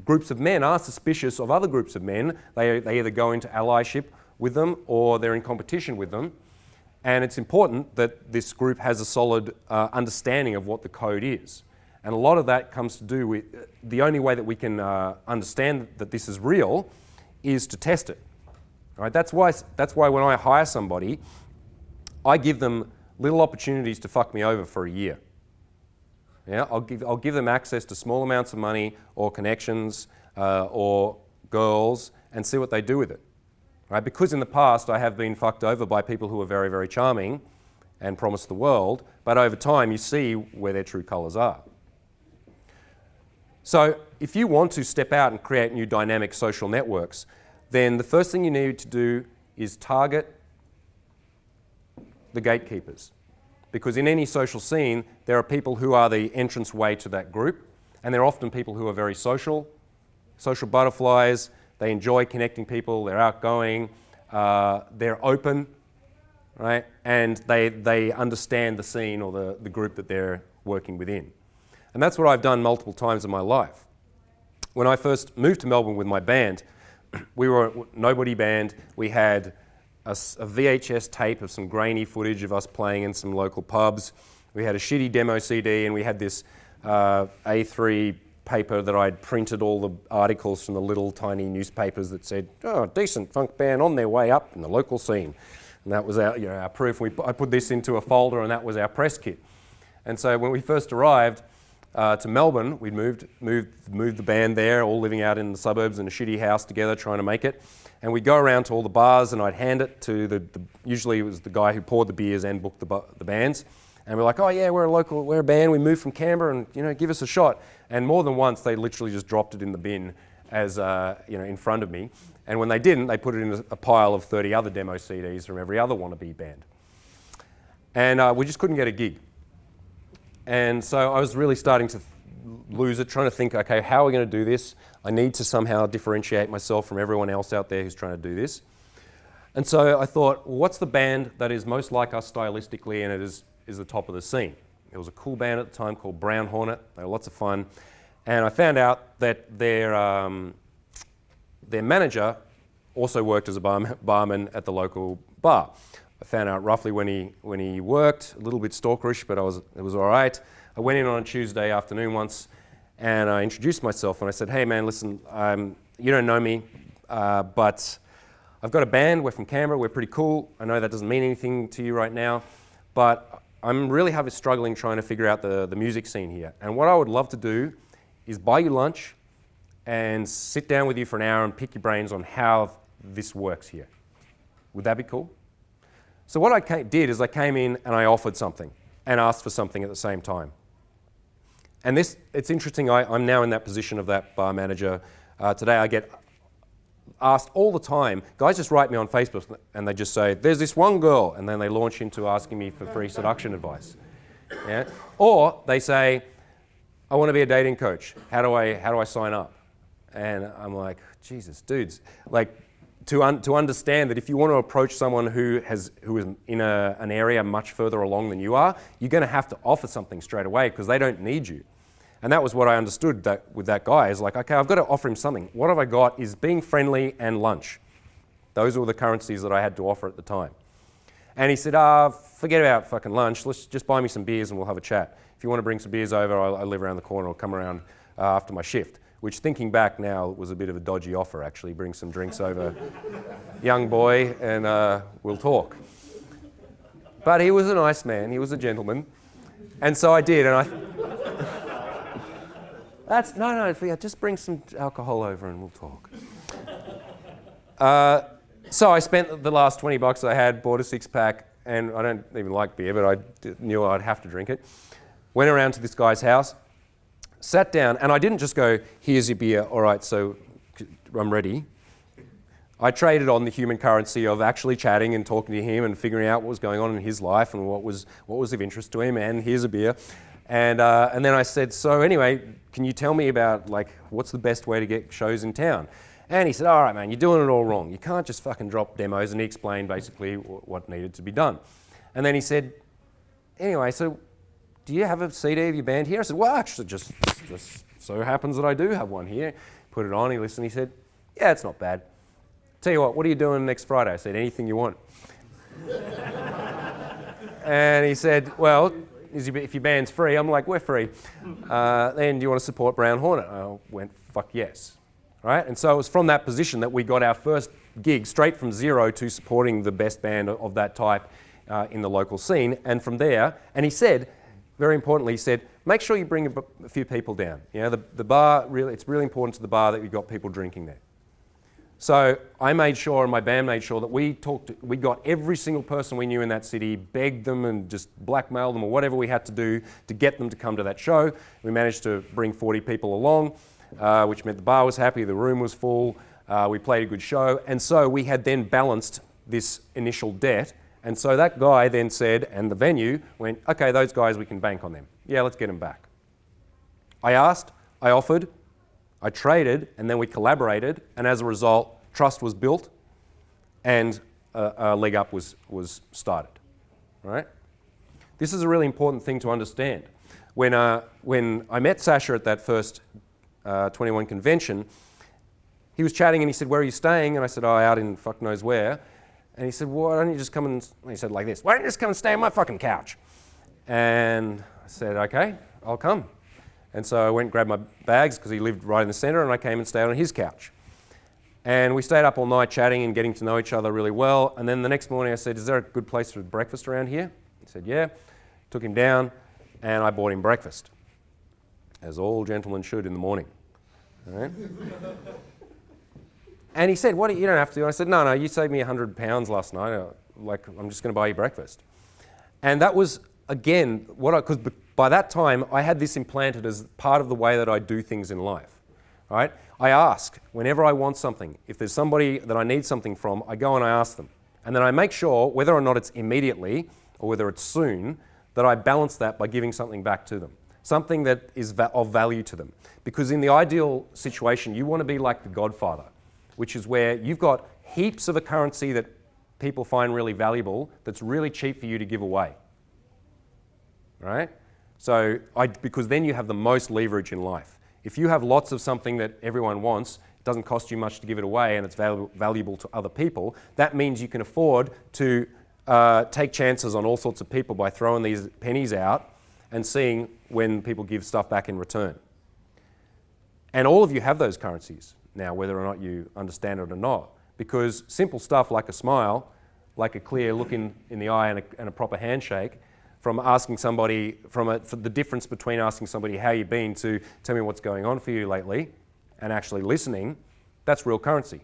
S2: groups of men are suspicious of other groups of men. They either go into allyship with them or they're in competition with them. And it's important that this group has a solid understanding of what the code is. And a lot of that comes to do with the only way that we can understand that this is real is to test it. All right? That's why when I hire somebody, I give them little opportunities to fuck me over for a year. Yeah, I'll give them access to small amounts of money or connections or girls and see what they do with it. Right? Because in the past I have been fucked over by people who are very, very charming and promise the world, but over time you see where their true colours are. So if you want to step out and create new dynamic social networks, then the first thing you need to do is target the gatekeepers. Because in any social scene, there are people who are the entrance way to that group, and they're often people who are very social butterflies. They enjoy connecting people, they're outgoing, they're open, right? And they understand the scene or the group that they're working within. And that's what I've done multiple times in my life. When I first moved to Melbourne with my band, we were a nobody band. We had a VHS tape of some grainy footage of us playing in some local pubs. We had a shitty demo CD, and we had this A3 paper that I'd printed all the articles from the little tiny newspapers that said, "Oh, decent funk band on their way up in the local scene." And that was our proof. I put this into a folder, and that was our press kit. And so when we first arrived to Melbourne, we'd moved the band there, all living out in the suburbs in a shitty house together, trying to make it. And we'd go around to all the bars, and I'd hand it to usually it was the guy who poured the beers and booked the bands. And we're like, "Oh yeah, we're a band. We moved from Canberra, and give us a shot." And more than once, they literally just dropped it in the bin as in front of me. And when they didn't, they put it in a pile of 30 other demo CDs from every other wannabe band. And we just couldn't get a gig. And so I was really starting to lose it, trying to think, okay, how are we going to do this? I need to somehow differentiate myself from everyone else out there who's trying to do this. And so I thought, well, what's the band that is most like us stylistically and it is the top of the scene? It was a cool band at the time called Brown Hornet. They were lots of fun. And I found out that their manager also worked as a barman at the local bar. I found out roughly when he worked, a little bit stalkerish, but it was all right. I went in on a Tuesday afternoon once, and I introduced myself, and I said, "Hey man, listen, you don't know me, but I've got a band. We're from Canberra. We're pretty cool. I know that doesn't mean anything to you right now, but I'm really struggling trying to figure out the music scene here. And what I would love to do is buy you lunch and sit down with you for an hour and pick your brains on how this works here. Would that be cool?" So what I did is I came in and I offered something and asked for something at the same time. And it's interesting, I'm now in that position of that bar manager. Today I get asked all the time, guys just write me on Facebook and they just say, "There's this one girl," and then they launch into asking me for free seduction advice. Yeah? Or they say, "I want to be a dating coach. How do I sign up?" And I'm like, Jesus, dudes, like, to understand that if you want to approach someone who is in an area much further along than you are, you're going to have to offer something straight away because they don't need you. And that was what I understood with that guy is like, okay, I've got to offer him something. What have I got is being friendly and lunch. Those were the currencies that I had to offer at the time. And he said, forget about fucking lunch. Let's just buy me some beers and we'll have a chat. If you want to bring some beers over, I live around the corner. I'll come around after my shift. Which, thinking back now, was a bit of a dodgy offer, actually. Bring some drinks over, young boy, and we'll talk. But he was a nice man. He was a gentleman. And so I did, and just bring some alcohol over and we'll talk. So I spent the last $20 I had, bought a six-pack, and I don't even like beer, but I knew I'd have to drink it. Went around to this guy's house. Sat down, and I didn't just go, "Here's your beer, all right, so I'm ready." I traded on the human currency of actually chatting and talking to him and figuring out what was going on in his life and what was of interest to him, and here's a beer. And then I said, "So anyway, can you tell me about, like, what's the best way to get shows in town?" And he said, "All right, man, you're doing it all wrong. You can't just fucking drop demos." And he explained basically what needed to be done. And then he said, "Anyway, so do you have a CD of your band here?" I said, "Well, actually, just so happens that I do have one here. put it on, he listened, he said, yeah, it's not bad. Tell you what are you doing next Friday? I said, anything you want. And he said, well, if your band's free, I'm like, we're free. Then do you want to support Brown Hornet? I went, fuck yes. Right? And so it was from that position that we got our first gig, straight from zero to supporting the best band of that type in the local scene. And from there, and he said, very importantly, he said, make sure you bring a few people down. You know, the bar, really, it's really important to the bar that you've got people drinking there. So I made sure, and my band made sure, that we got every single person we knew in that city, begged them and just blackmailed them or whatever we had to do to get them to come to that show. We managed to bring 40 people along, which meant the bar was happy, the room was full, we played a good show, and so we had then balanced this initial debt. And so that guy then said, and the venue went, okay, those guys, we can bank on them. Yeah, let's get them back. I asked, I offered, I traded, and then we collaborated, and as a result, trust was built, and a leg up was started. Right? This is a really important thing to understand. When I met Sasha at that first 21 convention, he was chatting and he said, where are you staying? And I said, oh, out in fuck knows where. And he said, well, why don't you just come and, he said like this, why don't you just come and stay on my fucking couch? And I said, okay, I'll come. And so I went and grabbed my bags because he lived right in the center, and I came and stayed on his couch. And we stayed up all night chatting and getting to know each other really well. And then the next morning I said, is there a good place for breakfast around here? He said, yeah. Took him down and I bought him breakfast, as all gentlemen should in the morning. All right? And he said, you don't have to. And I said, no, you saved me £100 last night. I'm just going to buy you breakfast. And that was, again, because by that time, I had this implanted as part of the way that I do things in life. Right? I ask, whenever I want something, if there's somebody that I need something from, I go and I ask them. And then I make sure, whether or not it's immediately or whether it's soon, that I balance that by giving something back to them. Something that is of value to them. Because in the ideal situation, you want to be like the Godfather, which is where you've got heaps of a currency that people find really valuable that's really cheap for you to give away. Right? So, because then you have the most leverage in life. If you have lots of something that everyone wants, it doesn't cost you much to give it away, and it's valuable to other people, that means you can afford to take chances on all sorts of people by throwing these pennies out and seeing when people give stuff back in return. And all of you have those currencies now, whether or not you understand it or not, because simple stuff like a smile, like a clear look in the eye and a proper handshake, from asking somebody, for the difference between asking somebody how you been to tell me what's going on for you lately, and actually listening, that's real currency.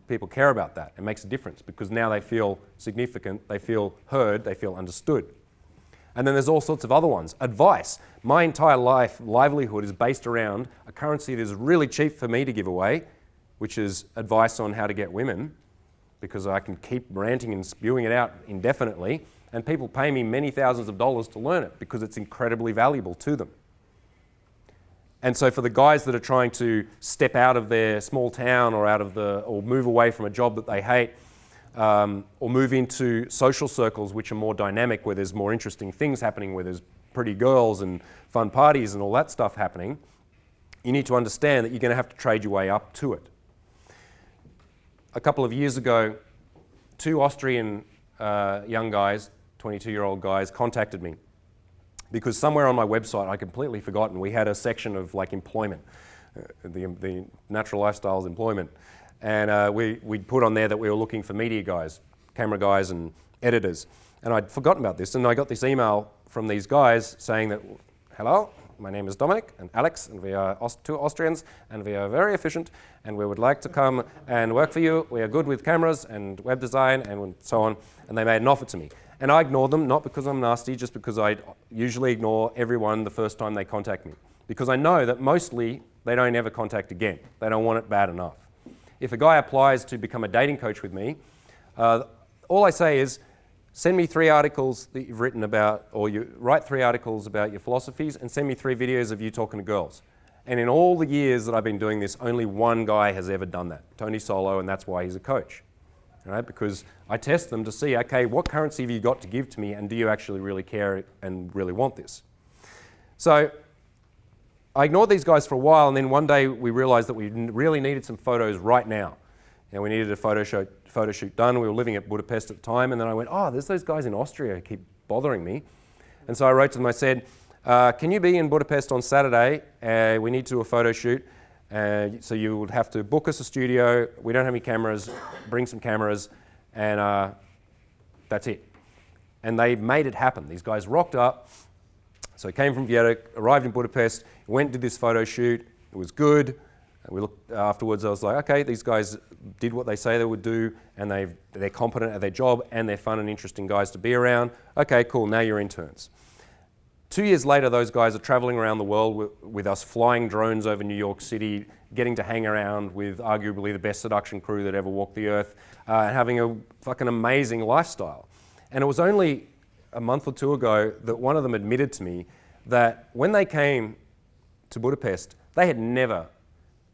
S2: People care about that. It makes a difference because now they feel significant, they feel heard, they feel understood. And then there's all sorts of other ones. Advice. My entire livelihood is based around a currency that is really cheap for me to give away, which is advice on how to get women, because I can keep ranting and spewing it out indefinitely, and people pay me many thousands of dollars to learn it because it's incredibly valuable to them. And so for the guys that are trying to step out of their small town or move away from a job that they hate, or move into social circles which are more dynamic, where there's more interesting things happening, where there's pretty girls and fun parties and all that stuff happening, you need to understand that you're going to have to trade your way up to it. A couple of years ago, 2 Austrian young guys, 22-year-old guys, contacted me because somewhere on my website, I completely forgotten, we had a section of like employment, the natural lifestyles employment. And we'd put on there that we were looking for media guys, camera guys and editors. And I'd forgotten about this. And I got this email from these guys saying that, hello, my name is Dominic and Alex, and we are 2 Austrians, and we are very efficient, and we would like to come and work for you. We are good with cameras and web design and so on. And they made an offer to me. And I ignored them, not because I'm nasty, just because I usually ignore everyone the first time they contact me. Because I know that mostly they don't ever contact again. They don't want it bad enough. If a guy applies to become a dating coach with me, all I say is, send me 3 articles that you've written about, or you write 3 articles about your philosophies, and send me 3 videos of you talking to girls. And in all the years that I've been doing this, only one guy has ever done that, Tony Solo, and that's why he's a coach. Right? Because I test them to see, okay, what currency have you got to give to me, and do you actually really care and really want this? So I ignored these guys for a while, and then one day we realized that we really needed some photos right now. We needed a photo shoot done. We were living at Budapest at the time, and then I went, oh, there's those guys in Austria who keep bothering me. And so I wrote to them, I said, can you be in Budapest on Saturday? We need to do a photo shoot. So you would have to book us a studio. We don't have any cameras. Bring some cameras, and that's it. And they made it happen. These guys rocked up. So I came from Vienna, arrived in Budapest, went and did this photo shoot. It was good. We looked afterwards. I was like, okay, these guys did what they say they would do, and they're competent at their job, and they're fun and interesting guys to be around. Okay, cool. Now you're interns. 2 years later, those guys are traveling around the world with us, flying drones over New York City, getting to hang around with arguably the best seduction crew that ever walked the earth, and having a fucking amazing lifestyle. And it was only a month or two ago that one of them admitted to me that when they came to Budapest, they had never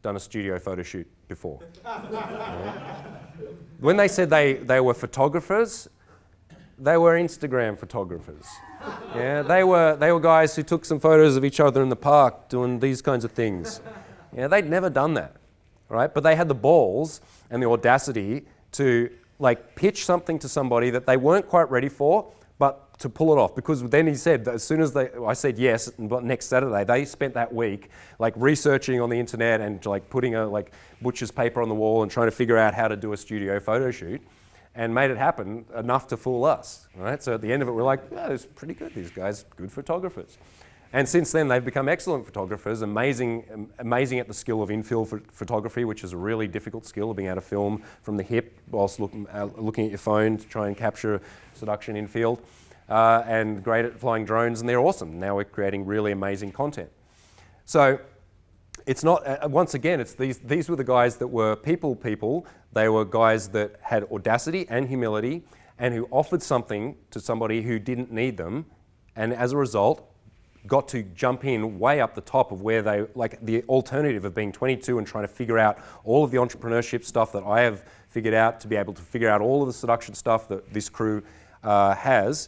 S2: done a studio photo shoot before. When they said they were photographers, they were Instagram photographers. They were guys who took some photos of each other in the park doing these kinds of things. They'd never done that, right? But they had the balls and the audacity to pitch something to somebody that they weren't quite ready for, but to pull it off. Because then he said that as soon as I said yes, next Saturday, they spent that week researching on the internet and putting a butcher's paper on the wall and trying to figure out how to do a studio photo shoot, and made it happen enough to fool us, right? So at the end of it, we're like, yeah, it's pretty good. These guys, good photographers. And since then, they've become excellent photographers, amazing at the skill of in-field photography, which is a really difficult skill of being able to film from the hip whilst looking at your phone to try and capture seduction in-field, and great at flying drones, and they're awesome. Now we're creating really amazing content. So it's not, once again, it's these were the guys that were people. They were guys that had audacity and humility and who offered something to somebody who didn't need them, and as a result, got to jump in way up the top of where they, the alternative of being 22 and trying to figure out all of the entrepreneurship stuff that I have figured out, to be able to figure out all of the seduction stuff that this crew has,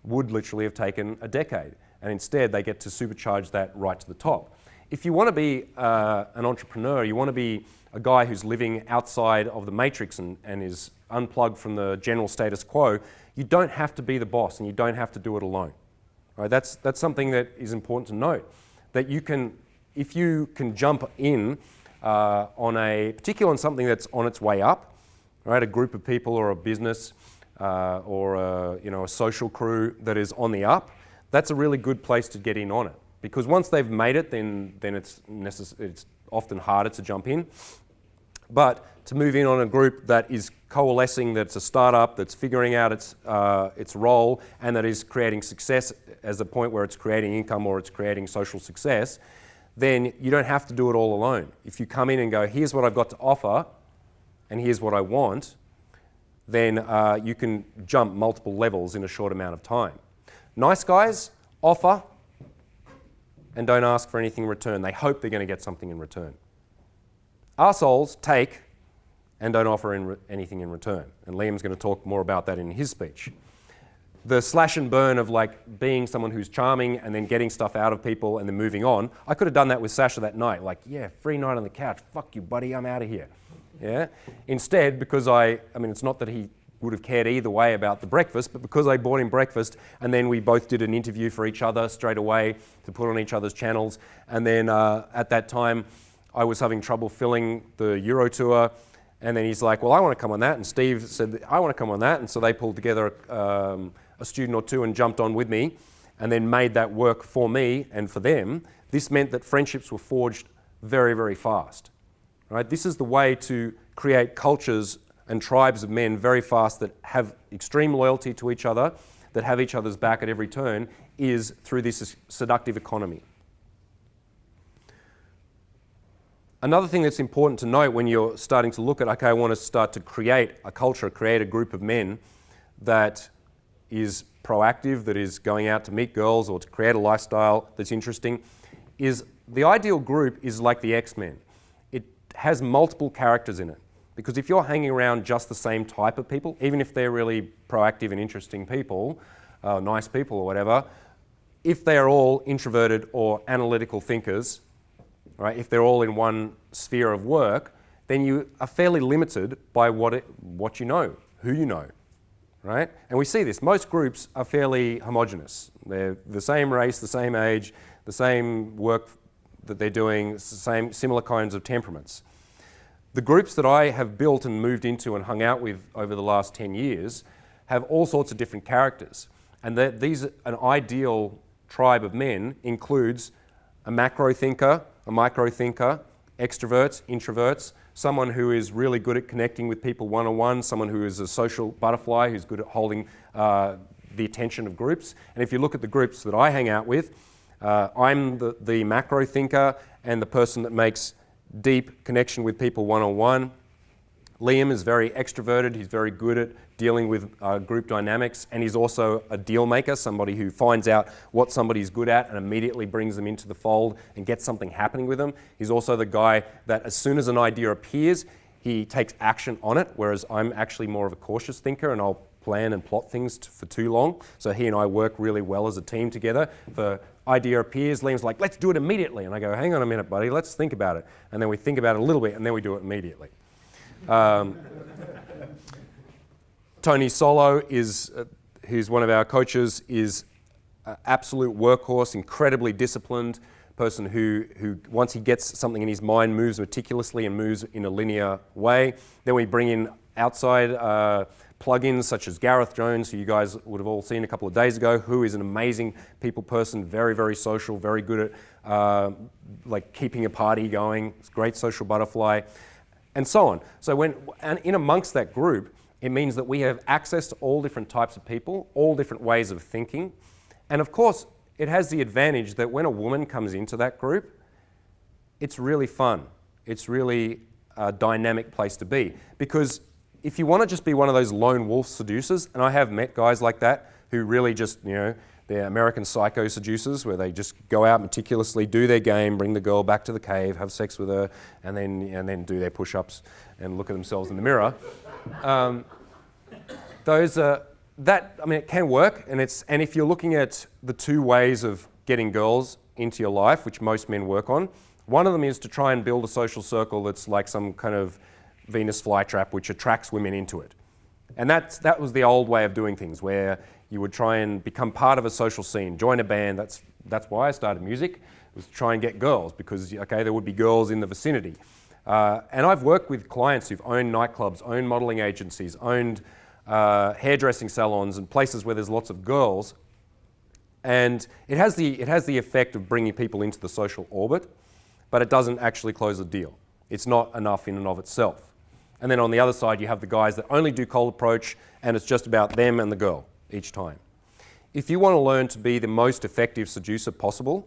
S2: would literally have taken a decade. And instead, they get to supercharge that right to the top. If you want to be an entrepreneur, you want to be a guy who's living outside of the matrix and is unplugged from the general status quo, you don't have to be the boss and you don't have to do it alone. Right? That's something that is important to note. That you can, if you can jump in particularly on something that's on its way up, right? A group of people or a business or a social crew that is on the up, that's a really good place to get in on it. Because once they've made it, then it's often harder to jump in. But to move in on a group that is coalescing, that's a startup, that's figuring out its role, and that is creating success as a point where it's creating income or it's creating social success, then you don't have to do it all alone. If you come in and go, here's what I've got to offer, and here's what I want, then you can jump multiple levels in a short amount of time. Nice guys offer and don't ask for anything in return. They hope they're going to get something in return. Arseholes take and don't offer anything in return. And Liam's going to talk more about that in his speech. The slash and burn of being someone who's charming and then getting stuff out of people and then moving on. I could have done that with Sasha that night. Yeah, free night on the couch. Fuck you, buddy. I'm out of here. Yeah. Instead, because it's not that he would have cared either way about the breakfast, but because I bought him breakfast and then we both did an interview for each other straight away to put on each other's channels. And then at that time, I was having trouble filling the Euro tour. And then he's like, well, I want to come on that. And Steve said, I want to come on that. And so they pulled together a student or two and jumped on with me and then made that work for me and for them. This meant that friendships were forged very, very fast. Right? This is the way to create cultures and tribes of men very fast that have extreme loyalty to each other, that have each other's back at every turn, is through this seductive economy. Another thing that's important to note when you're starting to look at, okay, I want to start to create a culture, create a group of men that is proactive, that is going out to meet girls or to create a lifestyle that's interesting, is the ideal group is like the X-Men. It has multiple characters in it. Because if you're hanging around just the same type of people, even if they're really proactive and interesting people, nice people or whatever, if they're all introverted or analytical thinkers, right? If they're all in one sphere of work, then you are fairly limited by what you know, who you know, right? And we see this. Most groups are fairly homogenous. They're the same race, the same age, the same work that they're doing, similar kinds of temperaments. The groups that I have built and moved into and hung out with over the last 10 years have all sorts of different characters. And an ideal tribe of men includes a macro thinker, a micro thinker, extroverts, introverts, someone who is really good at connecting with people one-on-one, someone who is a social butterfly, who's good at holding the attention of groups. And if you look at the groups that I hang out with, I'm the macro thinker and the person that makes deep connection with people one-on-one. Liam is very extroverted. He's very good at dealing with group dynamics, and he's also a deal maker, somebody who finds out what somebody's good at and immediately brings them into the fold and gets something happening with them. He's also the guy that as soon as an idea appears, he takes action on it, whereas I'm actually more of a cautious thinker and I'll plan and plot things for too long. So he and I work really well as a team together. If an idea appears, Liam's like, let's do it immediately. And I go, hang on a minute, buddy, let's think about it. And then we think about it a little bit and then we do it immediately. Tony Solo who's one of our coaches, is an absolute workhorse, incredibly disciplined person who once he gets something in his mind moves meticulously and moves in a linear way. Then we bring in outside plugins such as Gareth Jones, who you guys would have all seen a couple of days ago, who is an amazing people person, very, very social, very good at like keeping a party going, great social butterfly, and so on. So in amongst that group, it means that we have access to all different types of people, all different ways of thinking. And of course, it has the advantage that when a woman comes into that group, it's really fun. It's really a dynamic place to be. Because if you want to just be one of those lone wolf seducers, and I have met guys like that who really just, they're American Psycho seducers where they just go out meticulously, do their game, bring the girl back to the cave, have sex with her, and then do their push-ups and look at themselves in the mirror. It can work, and if you're looking at the two ways of getting girls into your life, which most men work on, one of them is to try and build a social circle that's like some kind of Venus flytrap which attracts women into it. And that was the old way of doing things, where you would try and become part of a social scene, join a band. That's why I started music, was to try and get girls, because there would be girls in the vicinity. And I've worked with clients who've owned nightclubs, owned modeling agencies, owned hairdressing salons and places where there's lots of girls. And it has the effect of bringing people into the social orbit, but it doesn't actually close the deal. It's not enough in and of itself. And then on the other side, you have the guys that only do cold approach, and it's just about them and the girl each time. If you want to learn to be the most effective seducer possible,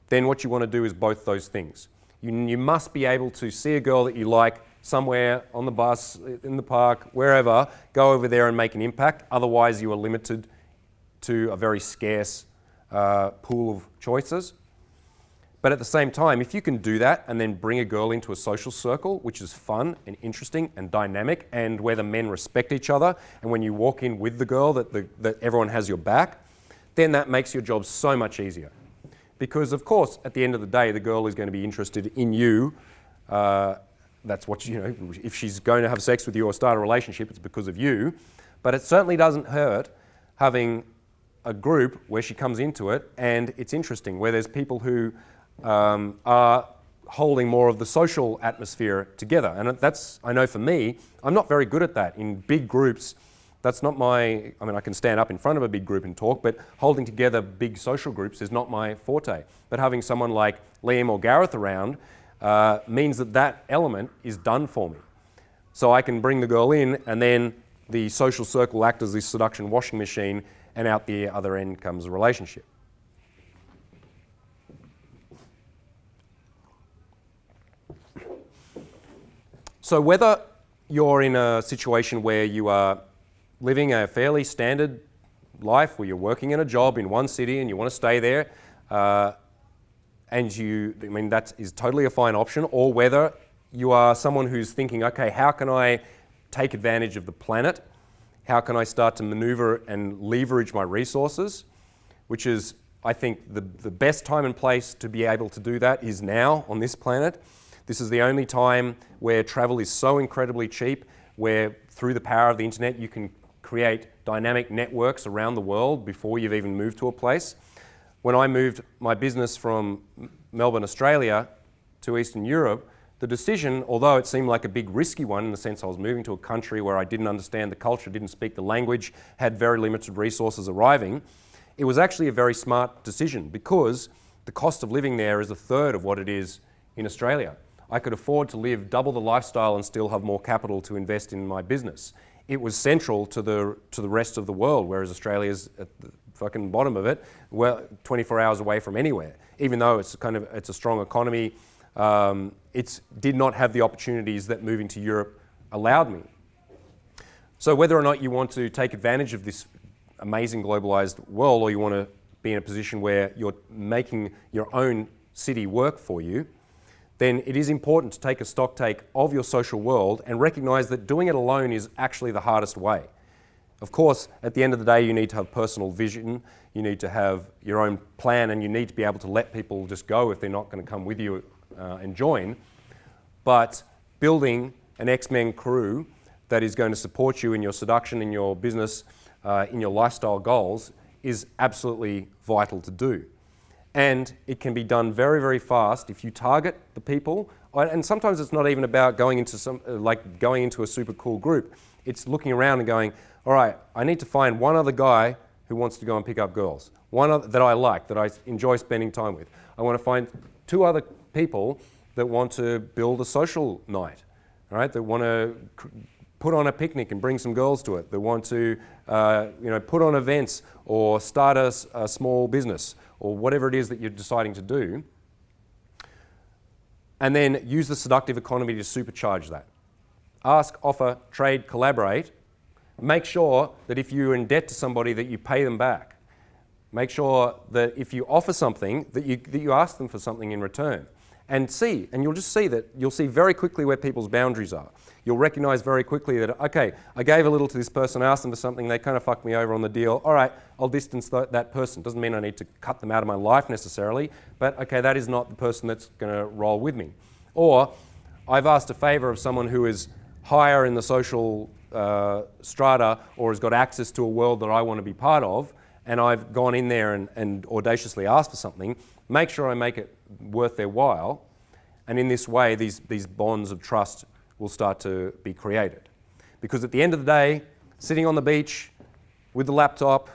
S2: then what you want to do is both those things. You must be able to see a girl that you like somewhere on the bus, in the park, wherever, go over there and make an impact. Otherwise, you are limited to a very scarce pool of choices. But at the same time, if you can do that and then bring a girl into a social circle, which is fun and interesting and dynamic, and where the men respect each other, and when you walk in with the girl that everyone has your back, then that makes your job so much easier. Because of course, at the end of the day, the girl is going to be interested in you. That's what, if she's going to have sex with you or start a relationship, it's because of you. But it certainly doesn't hurt having a group where she comes into it and it's interesting, where there's people who are holding more of the social atmosphere together. And I know for me, I'm not very good at that. In big groups, that's not I can stand up in front of a big group and talk, but holding together big social groups is not my forte. But having someone like Liam or Gareth around means that element is done for me. So I can bring the girl in, and then the social circle act as this seduction washing machine, and out the other end comes a relationship. So whether you're in a situation where you are living a fairly standard life, where you're working in a job in one city and you want to stay there, that is totally a fine option, or whether you are someone who's thinking, okay, how can I take advantage of the planet? How can I start to maneuver and leverage my resources? Which is I think the best time and place to be able to do that is now on this planet. This is the only time where travel is so incredibly cheap, where through the power of the internet you can create dynamic networks around the world before you've even moved to a place. When I moved my business from Melbourne, Australia to Eastern Europe, the decision, although it seemed like a big risky one in the sense I was moving to a country where I didn't understand the culture, didn't speak the language, had very limited resources arriving, it was actually a very smart decision because the cost of living there is a third of what it is in Australia. I could afford to live double the lifestyle and still have more capital to invest in my business. It was central to the rest of the world, whereas Australia's at the fucking bottom of it, well, 24 hours away from anywhere. Even though it's a strong economy, it did not have the opportunities that moving to Europe allowed me. So whether or not you want to take advantage of this amazing globalized world, or you want to be in a position where you're making your own city work for you, then it is important to take a stock take of your social world and recognize that doing it alone is actually the hardest way. Of course, at the end of the day, you need to have personal vision, you need to have your own plan, and you need to be able to let people just go if they're not going to come with you and join. But building an X-Men crew that is going to support you in your seduction, in your business, in your lifestyle goals is absolutely vital to do. And it can be done very, very fast if you target the people. And sometimes it's not even about going into a super cool group. It's looking around and going, all right, I need to find one other guy who wants to go and pick up girls. One other, that I like, that I enjoy spending time with. I want to find two other people that want to build a social night, all right? That want to put on a picnic and bring some girls to it. That want to put on events or start a small business or whatever it is that you're deciding to do. And then use the seductive economy to supercharge that. Ask, offer, trade, collaborate. Make sure that if you're in debt to somebody that you pay them back. Make sure that if you offer something, that you ask them for something in return. And you'll just see that, you'll see very quickly where people's boundaries are. You'll recognize very quickly that, okay, I gave a little to this person, I asked them for something, they kind of fucked me over on the deal. All right, I'll distance that person. Doesn't mean I need to cut them out of my life necessarily, but okay, that is not the person that's going to roll with me. Or I've asked a favor of someone who is higher in the social strata or has got access to a world that I want to be part of, and I've gone in there and audaciously asked for something. Make sure I make it worth their while, and in this way these bonds of trust will start to be created. Because at the end of the day, sitting on the beach with the laptop,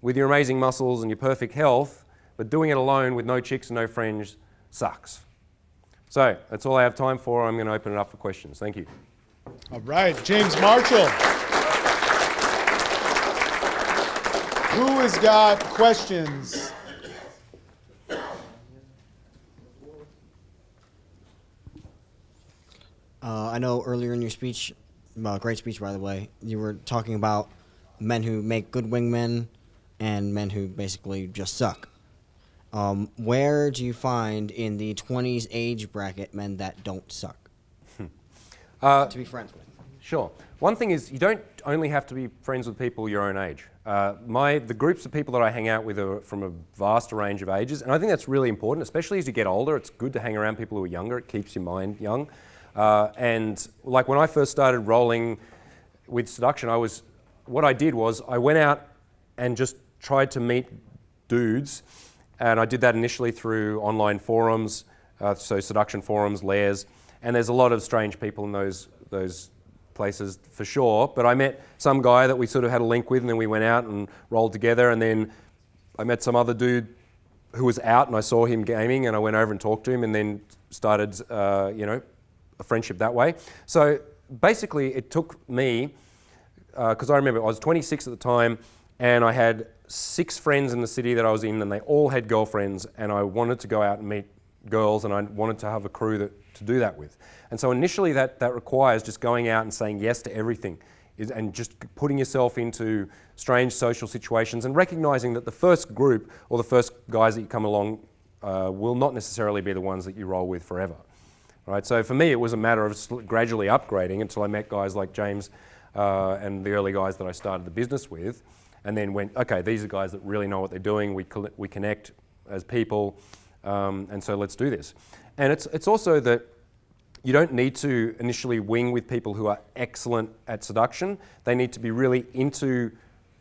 S2: with your amazing muscles and your perfect health, but doing it alone with no chicks and no friends sucks. So that's all I have time for. I'm going to open it up for questions. Thank you.
S1: All right, James Marshall. Who has got questions?
S5: I know earlier in your speech, great speech by the way, you were talking about men who make good wingmen and men who basically just suck. Where do you find in the 20s age bracket men that don't suck to be friends with?
S2: Sure. One thing is you don't only have to be friends with people your own age. The groups of people that I hang out with are from a vast range of ages, and I think that's really important, especially as you get older. It's good to hang around people who are younger. It keeps your mind young. And like when I first started rolling with Seduction, what I did was I went out and just tried to meet dudes, and I did that initially through online forums, so Seduction forums, lairs, and there's a lot of strange people in those places for sure, but I met some guy that we sort of had a link with, and then we went out and rolled together, and then I met some other dude who was out, and I saw him gaming, and I went over and talked to him, and then started a friendship that way. So basically it took me, because I remember I was 26 at the time, and I had 6 friends in the city that I was in, and they all had girlfriends, and I wanted to go out and meet girls, and I wanted to have a crew to do that with. And so initially that requires just going out and saying yes to everything, and just putting yourself into strange social situations and recognizing that the first group or the first guys that you come along will not necessarily be the ones that you roll with forever. Right? So for me, it was a matter of gradually upgrading until I met guys like James and the early guys that I started the business with. and then went, okay, these are guys that really know what they're doing. We connect as people, and so let's do this. And it's also that you don't need to initially wing with people who are excellent at seduction. They need to be really into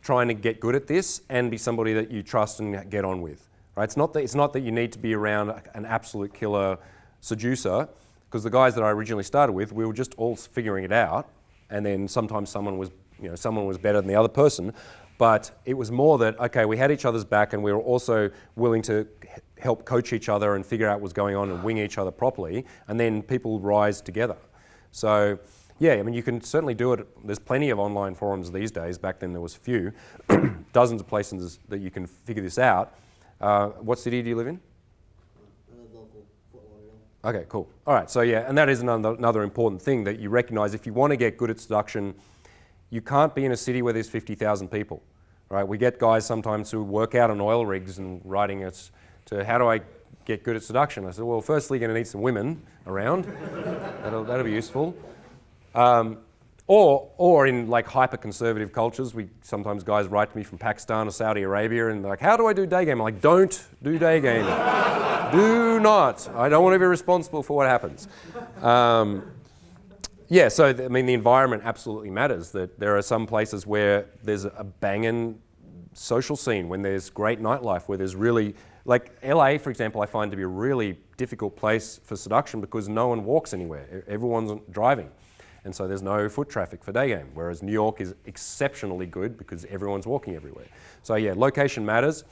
S2: trying to get good at this and be somebody that you trust and get on with. Right? It's not that you need to be around an absolute killer seducer, because the guys that I originally started with, we were just all figuring it out, and then sometimes someone was better than the other person, but it was more that, okay, we had each other's back and we were also willing to help coach each other and figure out what was going on and wing each other properly, and then people rise together. So yeah, I mean, you can certainly do it. There's plenty of online forums these days. Back then there was few. Dozens of places that you can figure this out. What city do you live in? Okay, cool. All right, so yeah, and that is another important thing that you recognize. If you want to get good at seduction, you can't be in a city where there's 50,000 people, right? We get guys sometimes who work out on oil rigs and writing us to, how do I get good at seduction? I said, well, firstly, you're going to need some women around. That'll be useful. Or in like hyper-conservative cultures, sometimes guys write to me from Pakistan or Saudi Arabia and they're like, how do I do day game? I'm like, don't do day game. Do not. I don't want to be responsible for what happens. Yeah, so I mean, the environment absolutely matters. That there are some places where there's a banging social scene, when there's great nightlife, where there's really, like LA, for example, I find to be a really difficult place for seduction because no one walks anywhere. Everyone's driving. And so there's no foot traffic for day game, whereas New York is exceptionally good because everyone's walking everywhere. So yeah, location matters.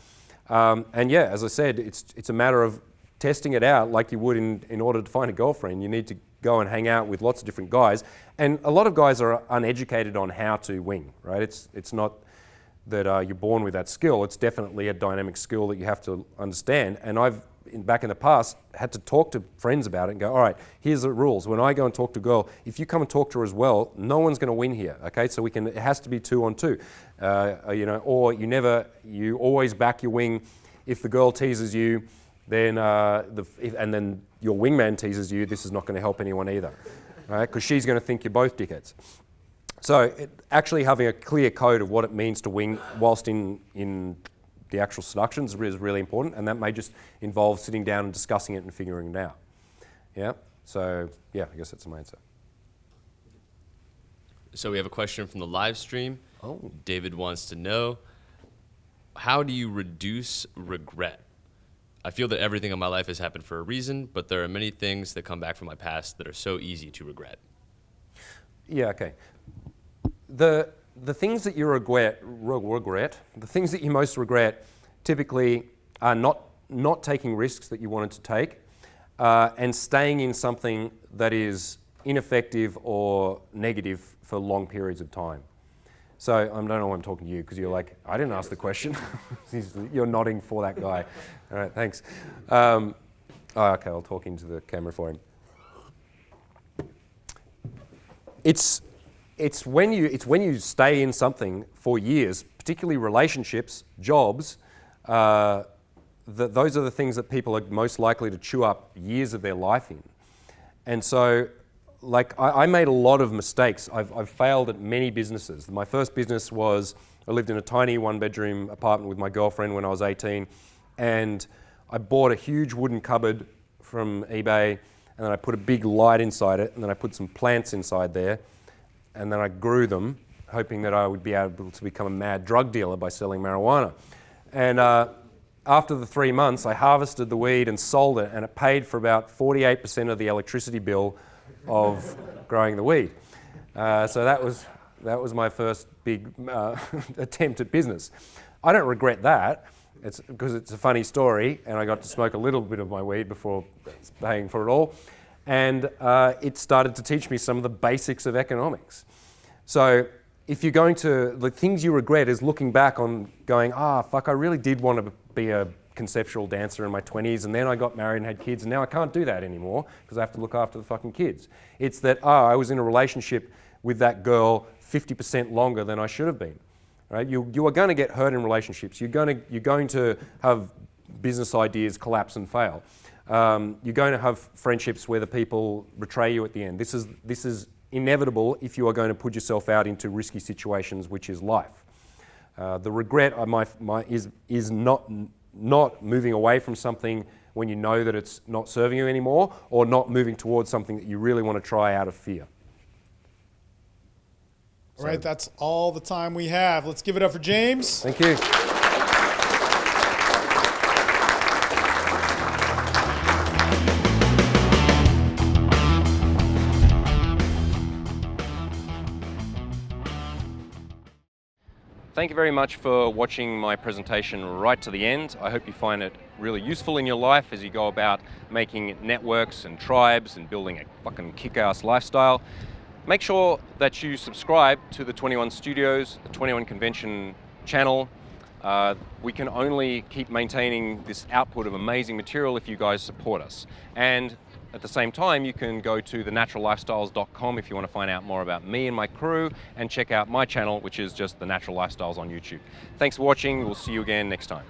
S2: And yeah, as I said, it's a matter of testing it out like you would in order to find a girlfriend. You need to go and hang out with lots of different guys. And a lot of guys are uneducated on how to wing, right? It's not that you're born with that skill. It's definitely a dynamic skill that you have to understand. And I've, back in the past, had to talk to friends about it and go, all right, here's the rules. When I go and talk to a girl, if you come and talk to her as well, no one's going to win here, okay? So it has to be 2-on-2, or you always back your wing. If the girl teases you, then and then your wingman teases you, this is not going to help anyone either, right? Because she's going to think you're both dickheads. So actually having a clear code of what it means to wing whilst in the actual seductions is really important, and that may just involve sitting down and discussing it and figuring it out. Yeah. So yeah, I guess that's my answer.
S6: So we have a question from the live stream.
S2: Oh.
S6: David wants to know, how do you reduce regret? I feel that everything in my life has happened for a reason, but there are many things that come back from my past that are so easy to regret.
S2: Yeah, okay. The things that you regret, the things that you most regret typically are not taking risks that you wanted to take, and staying in something that is ineffective or negative for long periods of time. So I don't know why I'm talking to you, because you're like, I didn't ask the question. You're nodding for that guy. All right, thanks. Okay, I'll talk into the camera for him. It's when you stay in something for years, particularly relationships, jobs, those are the things that people are most likely to chew up years of their life in. And so, like, I made a lot of mistakes. I've failed at many businesses. My first business was, I lived in a tiny one-bedroom apartment with my girlfriend when I was 18, and I bought a huge wooden cupboard from eBay, and then I put a big light inside it, and then I put some plants inside there, and then I grew them, hoping that I would be able to become a mad drug dealer by selling marijuana. And after the 3 months, I harvested the weed and sold it, and it paid for about 48% of the electricity bill of growing the weed. So that was my first big attempt at business. I don't regret that. It's because it's a funny story, and I got to smoke a little bit of my weed before paying for it all. And it started to teach me some of the basics of economics. So if you're going to, the things you regret is looking back on going, fuck, I really did want to be a conceptual dancer in my 20s, and then I got married and had kids, and now I can't do that anymore because I have to look after the fucking kids. It's that, I was in a relationship with that girl 50% longer than I should have been. Right? You are going to get hurt in relationships. You're going to have business ideas collapse and fail. You're going to have friendships where the people betray you at the end. This is inevitable if you are going to put yourself out into risky situations, which is life. The regret is not moving away from something when you know that it's not serving you anymore, or not moving towards something that you really want to try out of fear.
S1: All right, that's all the time we have. Let's give it up for James.
S2: Thank you. Thank you very much for watching my presentation right to the end. I hope you find it really useful in your life as you go about making networks and tribes and building a fucking kick-ass lifestyle. Make sure that you subscribe to the 21 Studios, the 21 Convention channel. We can only keep maintaining this output of amazing material if you guys support us. And at the same time, you can go to thenaturallifestyles.com if you want to find out more about me and my crew, and check out my channel, which is just The Natural Lifestyles on YouTube. Thanks for watching. We'll see you again next time.